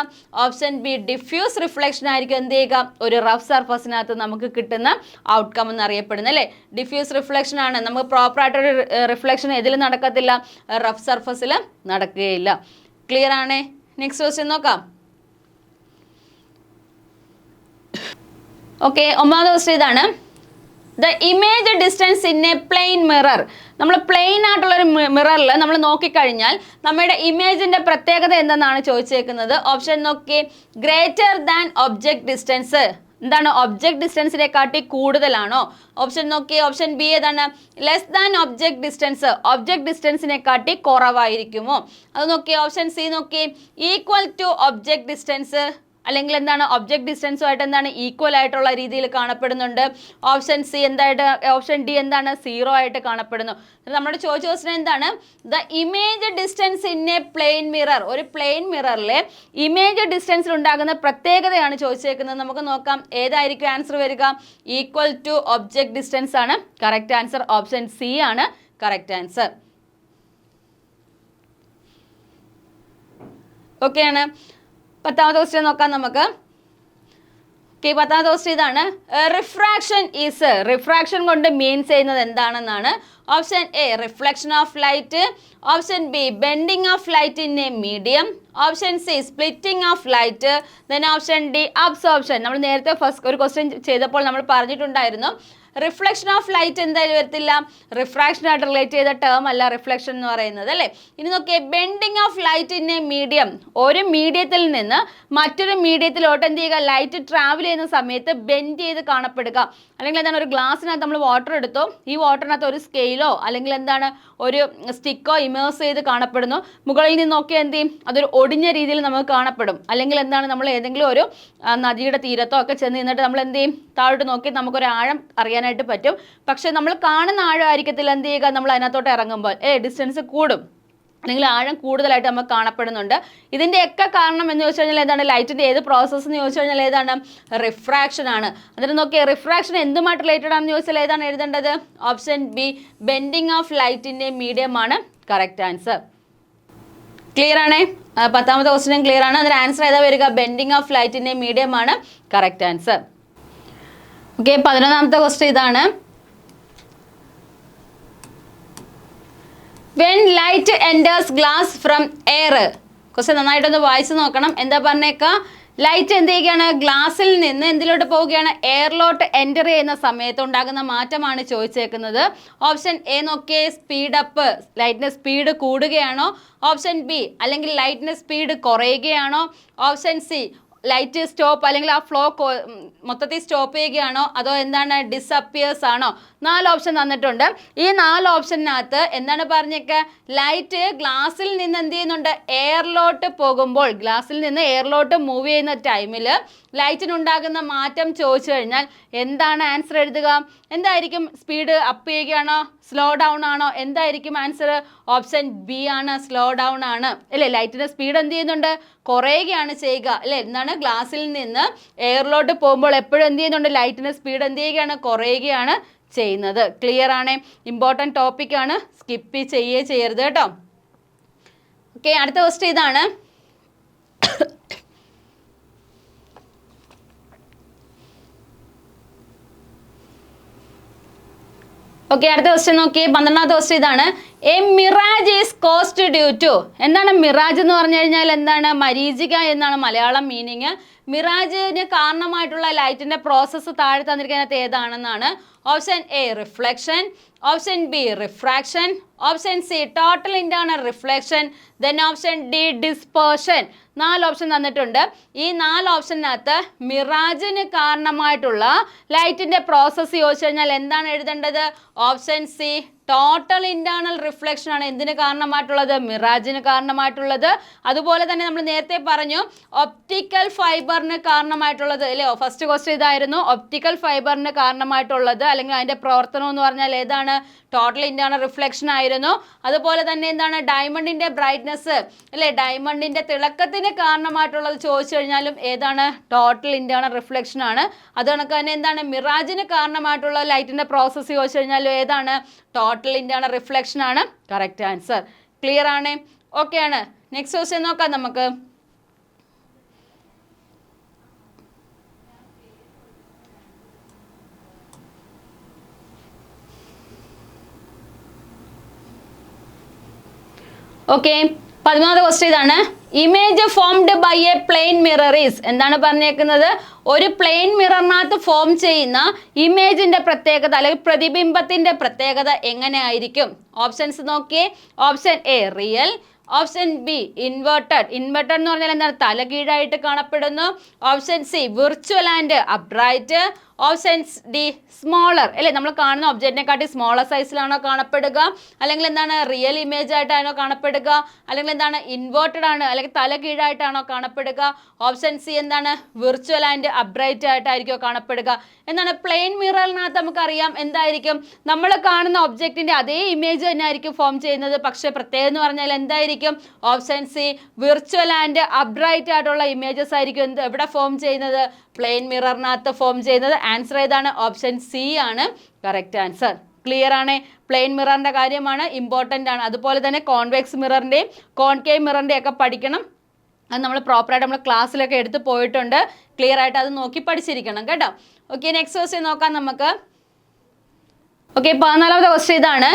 ഓപ്ഷൻ ബി ഡിഫ്യൂസ് റിഫ്ലക്ഷൻ ആയിരിക്കും എന്ത് ചെയ്യുക, ഒരു റഫ് സർഫസിനകത്ത് നമുക്ക് കിട്ടുന്ന ഔട്ട്കം എന്നറിയപ്പെടുന്നത് അല്ലേ. ഡിഫ്യൂസ് റിഫ്ലക്ഷൻ ആണ്. നമുക്ക് പ്രോപ്പറായിട്ടൊരു റിഫ്ലക്ഷൻ ഇതിൽ നടക്കത്തില്ല, റഫ് സർഫസിൽ നടക്കുകയില്ല. ക്ലിയർ ആണേ? നെക്സ്റ്റ് ക്വസ്റ്റ്യൻ നോക്കാം. ഓക്കെ, ഒമ്പതാമത്തെ ക്വസ്റ്റ്യൻ ഇതാണ്. The image distance in a plane mirror. നമ്മൾ പ്ലെയിൻ ആയിട്ടുള്ളൊരു മിററിൽ നമ്മൾ നോക്കിക്കഴിഞ്ഞാൽ നമ്മുടെ ഇമേജിൻ്റെ പ്രത്യേകത എന്തെന്നാണ് ചോദിച്ചേക്കുന്നത്. ഓപ്ഷൻ നോക്കി, ഗ്രേറ്റർ ദാൻ ഒബ്ജക്റ്റ് ഡിസ്റ്റൻസ്. എന്താണ്, ഒബ്ജക്റ്റ് ഡിസ്റ്റൻസിനെക്കാട്ടി കൂടുതലാണോ? ഓപ്ഷൻ നോക്കി, ഓപ്ഷൻ ബി ഏതാണ്, less than object distance. Object ഡിസ്റ്റൻസിനെക്കാട്ടി കുറവായിരിക്കുമോ? അത് നോക്കി. ഓപ്ഷൻ സി നോക്കി, ഈക്വൽ ടു ഒബ്ജക്റ്റ് ഡിസ്റ്റൻസ്. അല്ലെങ്കിൽ എന്താണ് ഒബ്ജക്ട് ഡിസ്റ്റൻസുമായിട്ട് എന്താണ് ഈക്വൽ ആയിട്ടുള്ള രീതിയിൽ കാണപ്പെടുന്നുണ്ട്. ഓപ്ഷൻ സി എന്തായിട്ട് ഓപ്ഷൻ ഡി എന്താണ് 0 ആയിട്ട് കാണപ്പെടുന്നു. നമ്മുടെ ചോദിച്ച ക്വസ്റ്റ്യൻ എന്താണ്? The image distance in a plane mirror, ഒരു പ്ലെയിൻ മിററിലെ ഇമേജ് ഡിസ്റ്റൻസിൽ ഉണ്ടാകുന്ന പ്രത്യേകതയാണ് ചോദിച്ചേക്കുന്നത്. നമുക്ക് നോക്കാം ഏതായിരിക്കും ആൻസർ വരിക. ഈക്വൽ ടു ഒബ്ജക്ട് ഡിസ്റ്റൻസ് ആണ് കറക്റ്റ് ആൻസർ. ഓപ്ഷൻ സി ആണ് കറക്റ്റ് ആൻസർ. ഓക്കെ ആണ്. 10ാമത്തെ ക്വസ്റ്റ്യൻ നോക്കാം നമുക്ക്. ഓക്കെ, 10ാമത്തെ ക്വസ്റ്റ്യൻ ഇതാണ്. റിഫ്രാക്ഷൻ ഈസ്, റിഫ്രാക്ഷൻ കൊണ്ട് മീൻ ചെയ്യുന്നത് എന്താണെന്നാണ്. Option A reflection of light, option B bending of light in A medium, option C splitting of light, then option D absorption. നമ്മൾ നേരത്തെ ഫസ്റ്റ് ഒരു ക്വസ്റ്റ്യൻ ചെയ്തപ്പോൾ നമ്മൾ പറഞ്ഞിട്ടുണ്ടായിരുന്നു റിഫ്ലക്ഷൻ ഓഫ് ലൈറ്റ് എന്തായാലും വരത്തില്ല, റിഫ്രാക്ഷനായിട്ട് റിലേറ്റ് ചെയ്ത ടേം അല്ല റിഫ്ലക്ഷൻ എന്ന് പറയുന്നത് അല്ലേ. ഇനി നോക്കിയേ, bending of light in A medium, ഒരു മീഡിയത്തിൽ നിന്ന് മറ്റൊരു മീഡിയത്തിലോട്ട് എന്ത് ചെയ്യുക, ലൈറ്റ് ട്രാവൽ ചെയ്യുന്ന സമയത്ത് ബെൻഡ് ചെയ്ത് കാണപ്പെടുക. അല്ലെങ്കിൽ എന്താണ്, ഒരു ഗ്ലാസ്സിനകത്ത് നമ്മൾ വാട്ടർ എടുത്തു, ഈ വാട്ടറിനകത്ത് ഒരു സ്കെയിലോ അല്ലെങ്കിൽ എന്താണ് ഒരു സ്റ്റിക്കോ ഇമേഴ്സ് ചെയ്ത് കാണപ്പെടുന്നു. മുകളിൽ നിന്ന് നോക്കിയാൽ എന്ത് ചെയ്യും, അതൊരു ഒടിഞ്ഞ രീതിയിൽ നമുക്ക് കാണപ്പെടും. അല്ലെങ്കിൽ എന്താണ്, നമ്മൾ ഏതെങ്കിലും ഒരു നദിയുടെ തീരത്തോ ഒക്കെ ചെന്ന് നിന്നിട്ട് നമ്മൾ എന്ത് ചെയ്യും, താഴോട്ട് നോക്കി നമുക്കൊരു ആഴം അറിയാനായിട്ട് പറ്റും. പക്ഷെ നമ്മൾ കാണുന്ന ആഴം ആയിരിക്കത്തില്ല എന്ത് ചെയ്യുക, നമ്മൾ അതിനകത്തോട്ട് ഇറങ്ങുമ്പോൾ ഡിസ്റ്റൻസ് കൂടും, അല്ലെങ്കിൽ ആഴം കൂടുതലായിട്ട് നമുക്ക് കാണപ്പെടുന്നുണ്ട്. ഇതിൻ്റെയൊക്കെ കാരണം എന്ന് ചോദിച്ചു കഴിഞ്ഞാൽ എന്താണ്, ലൈറ്റിൻ്റെ ഏത് പ്രോസസ്സ് എന്ന് ചോദിച്ചു കഴിഞ്ഞാൽ ഏതാണ്, റിഫ്രാക്ഷൻ ആണ്. എന്നിട്ട് നോക്കിയാൽ റിഫ്രാക്ഷൻ എന്തുമായിട്ട് റിലേറ്റഡ് ആണെന്ന് ചോദിച്ചാൽ ഏതാണ് എഴുതേണ്ടത്. ഓപ്ഷൻ ബി ബെൻഡിങ് ഓഫ് ലൈറ്റിൻ്റെ മീഡിയം ആണ് കറക്റ്റ് ആൻസർ. ക്ലിയർ ആണേ? 10ാമത്തെ ക്വസ്റ്റ്യൻ ക്ലിയർ ആണ്. അതിന് ആൻസർ ഏതാ വരിക, ബെൻഡിങ് ഓഫ് ലൈറ്റിൻ്റെ മീഡിയം ആണ് കറക്റ്റ് ആൻസർ. ഓക്കെ, 11ാമത്തെ ക്വസ്റ്റ്യൻ ഇതാണ്. When light enters glass from air, question നന്നായിട്ടൊന്ന് വായിച്ച് നോക്കണം. എന്താ പറഞ്ഞേക്കാം, ലൈറ്റ് എന്ത് ചെയ്യുകയാണ്, ഗ്ലാസ്സിൽ നിന്ന് എന്തിലോട്ട് പോവുകയാണ്, എയറിലോട്ട് എൻ്റർ ചെയ്യുന്ന സമയത്ത് ഉണ്ടാകുന്ന മാറ്റമാണ് ചോദിച്ചേക്കുന്നത്. ഓപ്ഷൻ എ നോക്കിയേ, സ്പീഡ് അപ്പ്, ലൈറ്റിൻ്റെ സ്പീഡ് കൂടുകയാണോ, ഓപ്ഷൻ ബി അല്ലെങ്കിൽ ലൈറ്റിൻ്റെ സ്പീഡ് കുറയുകയാണോ, ഓപ്ഷൻ സി ലൈറ്റ് സ്റ്റോപ്പ് അല്ലെങ്കിൽ ആ ഫ്ലോ മൊത്തത്തിൽ സ്റ്റോപ്പ് ചെയ്യുകയാണോ, അതോ എന്താണ് ഡിസപ്പിയേഴ്സ് ആണോ. 4 ഓപ്ഷൻ തന്നിട്ടുണ്ട്. ഈ 4 ഓപ്ഷനകത്ത് എന്താണ് പറഞ്ഞേക്കുക, ലൈറ്റ് ഗ്ലാസ്സിൽ നിന്ന് എന്ത് ചെയ്യുന്നുണ്ട്, എയറിലോട്ട് പോകുമ്പോൾ, ഗ്ലാസ്സിൽ നിന്ന് എയറിലോട്ട് മൂവ് ചെയ്യുന്ന ടൈമിൽ ലൈറ്റിനുണ്ടാകുന്ന മാറ്റം ചോദിച്ചു കഴിഞ്ഞാൽ എന്താണ് ആൻസർ എഴുതുക. എന്തായിരിക്കും, സ്പീഡ് അപ്പ് ചെയ്യുകയാണോ, സ്ലോ ഡൗൺ ആണോ, എന്തായിരിക്കും ആൻസർ. ഓപ്ഷൻ ബി ആണ്, സ്ലോ ഡൗൺ ആണ് അല്ലേ. ലൈറ്റിൻ്റെ സ്പീഡ് എന്ത് ചെയ്യുന്നുണ്ട്, കുറയുകയാണ് ചെയ്യുക അല്ലേ. എന്താണ്, ഗ്ലാസ്സിൽ നിന്ന് എയറിലോട്ട് പോകുമ്പോൾ എപ്പോഴും എന്ത് ചെയ്യുന്നുണ്ട്, ലൈറ്റിൻ്റെ സ്പീഡ് എന്ത് ചെയ്യുകയാണ്, കുറയുകയാണ് ചെയ്യുന്നത്. ക്ലിയർ ആണ്, ഇമ്പോർട്ടൻറ്റ് ടോപ്പിക്കാണ്, സ്കിപ്പ് ചെയ്യരുത് കേട്ടോ. ഓക്കെ, അടുത്ത ക്വസ്റ്റ്യൻ ഇതാണ്. ഓക്കെ, അടുത്ത ക്വസ്റ്റ്യൻ നോക്കിയേ, 12ാമത്തെ ക്വസ്റ്റ്യൻ ഇതാണ്. A mirage is caused due to, എന്താണ് മിറാജ് എന്ന് പറഞ്ഞു കഴിഞ്ഞാൽ എന്താണ്, മരീചിക എന്നാണ് മലയാളം മീനിങ്. മിറാജിന് കാരണമായിട്ടുള്ള ലൈറ്റിൻ്റെ പ്രോസസ്സ് താഴെ തന്നിരിക്കുന്നത് ഏതാണെന്നാണ്. Option A reflection, option B refraction, option C total internal reflection, then option D dispersion. 4 option തന്നിട്ടുണ്ട്. ഈ 4 ഓപ്ഷനകത്ത് മിറാജിന് കാരണമായിട്ടുള്ള ലൈറ്റിൻ്റെ പ്രോസസ്സ് ചോദിച്ചു കഴിഞ്ഞാൽ എന്താണ് എഴുതേണ്ടത്. Option C total internal reflection ആണ് എന്തിന് കാരണമായിട്ടുള്ളത്, മിറാജിന് കാരണമായിട്ടുള്ളത്. അതുപോലെ തന്നെ നമ്മൾ നേരത്തെ പറഞ്ഞു ഒപ്റ്റിക്കൽ ഫൈബറിന് കാരണമായിട്ടുള്ളത് അല്ലേ. ഫസ്റ്റ് ക്വസ്റ്റ്യൻ ഇതായിരുന്നു, ഒപ്റ്റിക്കൽ ഫൈബറിന് കാരണമായിട്ടുള്ളത് അല്ലെങ്കിൽ അതിൻ്റെ പ്രവർത്തനം എന്ന് പറഞ്ഞാൽ ഏതാണ്, ടോട്ടൽ ഇന്റേണൽ റിഫ്ലക്ഷൻ ആയിരുന്നു. അതുപോലെ തന്നെ എന്താണ്, ഡയമണ്ടിൻ്റെ ബ്രൈറ്റ്നസ് അല്ലേ, ഡയമണ്ടിൻ്റെ തിളക്കത്തിന് കാരണമായിട്ടുള്ളത് ചോദിച്ചു കഴിഞ്ഞാലും ഏതാണ്, ടോട്ടൽ ഇന്റേണൽ റിഫ്ലക്ഷൻ ആണ്. അത് കണക്ക് തന്നെ എന്താണ്, മിറാജിന് കാരണമായിട്ടുള്ള ലൈറ്റിൻ്റെ പ്രോസസ്സ് ചോദിച്ചു കഴിഞ്ഞാലും ഏതാണ്, ടോട്ടൽ ഇന്റേണൽ റിഫ്ലക്ഷൻ ആണ് കറക്റ്റ് ആൻസർ. ക്ലിയർ ആണ്, ഓക്കെ ആണ്. നെക്സ്റ്റ് ക്വസ്റ്റ്യൻ നോക്കാം നമുക്ക്. ഓക്കെ, 13ാമത്തെ ക്വസ്റ്റ്യൻ ഇതാണ്. Image formed by a plane mirror is, എന്താണ് പറഞ്ഞേക്കുന്നത്, ഒരു പ്ലെയിൻ മിററിനകത്ത് ഫോം ചെയ്യുന്ന ഇമേജിന്റെ പ്രത്യേകത അല്ലെങ്കിൽ പ്രതിബിംബത്തിന്റെ പ്രത്യേകത എങ്ങനെയായിരിക്കും. ഓപ്ഷൻസ് നോക്കിയേ. Option A real, option B inverted, inverted എന്ന് പറഞ്ഞാൽ എന്താണ്, തലകീഴായിട്ട് കാണപ്പെടുന്നു. Option C virtual and upright, options D smaller, അല്ലേ? നമ്മൾ കാണുന്ന ഒബ്ജക്റ്റിനെക്കാട്ടി സ്മോളർ സൈസിലാണോ കാണപ്പെടുക, അല്ലെങ്കിൽ എന്താണ് റിയൽ ഇമേജ് ആയിട്ടാണോ കാണപ്പെടുക, അല്ലെങ്കിൽ എന്താണ് ഇൻവേർട്ടഡ് ആണ്, അല്ലെങ്കിൽ തല കീഴായിട്ടാണോ കാണപ്പെടുക? ഓപ്ഷൻ സി എന്താണ് വിർച്വൽ ആൻഡ് അബ്രൈറ്റ് ആയിട്ടായിരിക്കോ കാണപ്പെടുക? എന്താണ് പ്ലെയിൻ മിററിനകത്ത് നമുക്കറിയാം എന്തായിരിക്കും, നമ്മൾ കാണുന്ന ഒബ്ജക്റ്റിന്റെ അതേ ഇമേജ് തന്നെ ആയിരിക്കും ഫോം ചെയ്യുന്നത്. പക്ഷെ പ്രത്യേകം എന്ന് പറഞ്ഞാൽ എന്തായിരിക്കും? ഓപ്ഷൻ സി വിർച്വൽ ആൻഡ് അബ്രൈറ്റ് ആയിട്ടുള്ള ഇമേജസ് ആയിരിക്കും എവിടെ ഫോം ചെയ്യുന്നത്? പ്ലെയിൻ മിററിനകത്ത് ഫോം ചെയ്യുന്നത്. ആൻസർ ഏതാണ്? ഓപ്ഷൻ സി ആണ് കറക്റ്റ് ആൻസർ. ക്ലിയർ ആണ്? പ്ലെയിൻ മിററിന്റെ കാര്യമാണ്, ഇമ്പോർട്ടൻ്റ് ആണ്. അതുപോലെ തന്നെ കോൺവെക്സ് മിററിൻ്റെയും കോൺകേവ് മിററിൻ്റെയും ഒക്കെ പഠിക്കണം. അത് നമ്മൾ പ്രോപ്പറായിട്ട് നമ്മൾ ക്ലാസ്സിലൊക്കെ എടുത്ത് പോയിട്ടുണ്ട്. ക്ലിയർ ആയിട്ട് അത് നോക്കി പഠിച്ചിരിക്കണം കേട്ടോ. ഓക്കെ, നെക്സ്റ്റ് ക്വസ്റ്റ്യൻ നോക്കാം നമുക്ക്. ഓക്കെ, 14ാമത്തെ ക്വസ്റ്റ്യൻ ഇതാണ്.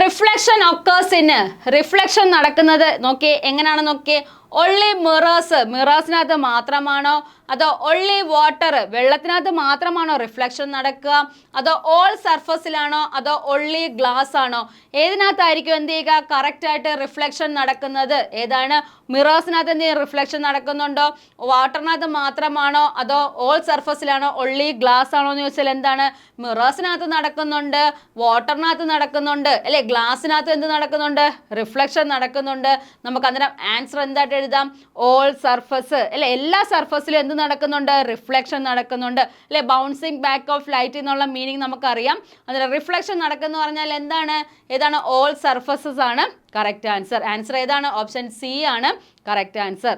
റിഫ്ലക്ഷൻ ഒക്കേഴ്സ് ഇൻ, റിഫ്ലക്ഷൻ നടക്കുന്നത് നോക്കിയേ എങ്ങനെയാണ് നോക്കിയേ. ഒൺലി മിറേഴ്സിനകത്ത് മാത്രമാണോ, അതോ ഒൺലി വാട്ടർ, വെള്ളത്തിനകത്ത് മാത്രമാണോ റിഫ്ലക്ഷൻ നടക്കുക, അതോ ഓൾ സർഫസിലാണോ, അതോ ഒൺലി ഗ്ലാസ് ആണോ? ഏതിനകത്തായിരിക്കും എന്ത് ചെയ്യുക കറക്റ്റ് ആയിട്ട് റിഫ്ലക്ഷൻ നടക്കുന്നത്? ഏതാണ്? മിറേഴ്സിനകത്ത് എന്ത് ചെയ്യും റിഫ്ലക്ഷൻ നടക്കുന്നുണ്ടോ? വാട്ടറിനകത്ത് മാത്രമാണോ, അതോ ഓൾ സർഫസിലാണോ, ഒൺലി ഗ്ലാസ് ആണോ എന്ന് ചോദിച്ചാൽ എന്താണ്? മിറേഴ്സിനകത്ത് നടക്കുന്നുണ്ട്, വാട്ടറിനകത്ത് നടക്കുന്നുണ്ട്, അല്ലെ? ഗ്ലാസിനകത്ത് എന്ത് നടക്കുന്നുണ്ട്? റിഫ്ലക്ഷൻ നടക്കുന്നുണ്ട്. നമുക്ക് അന്നേരം ആൻസർ എന്തായിട്ട് എഴുതാം? ഓൾ സർഫസ്, അല്ലെ? എല്ലാ സർഫസിലും എന്ത് നടക്കുന്നുണ്ട്? റിഫ്ലക്ഷൻ നടക്കുന്നുണ്ട്, അല്ലെ? ബൗൺസിങ് ബാക്ക് ഓഫ് ലൈറ്റ് എന്നുള്ള മീനിങ് നമുക്കറിയാം. അതിൽ റിഫ്ലക്ഷൻ നടക്കുന്നു പറഞ്ഞാൽ എന്താണ്? ഏതാണ്? ഓൾ സർഫസസ് ആണ് കറക്റ്റ് ആൻസർ. ആൻസർ ഏതാണ്? ഓപ്ഷൻ സി ആണ് correct answer.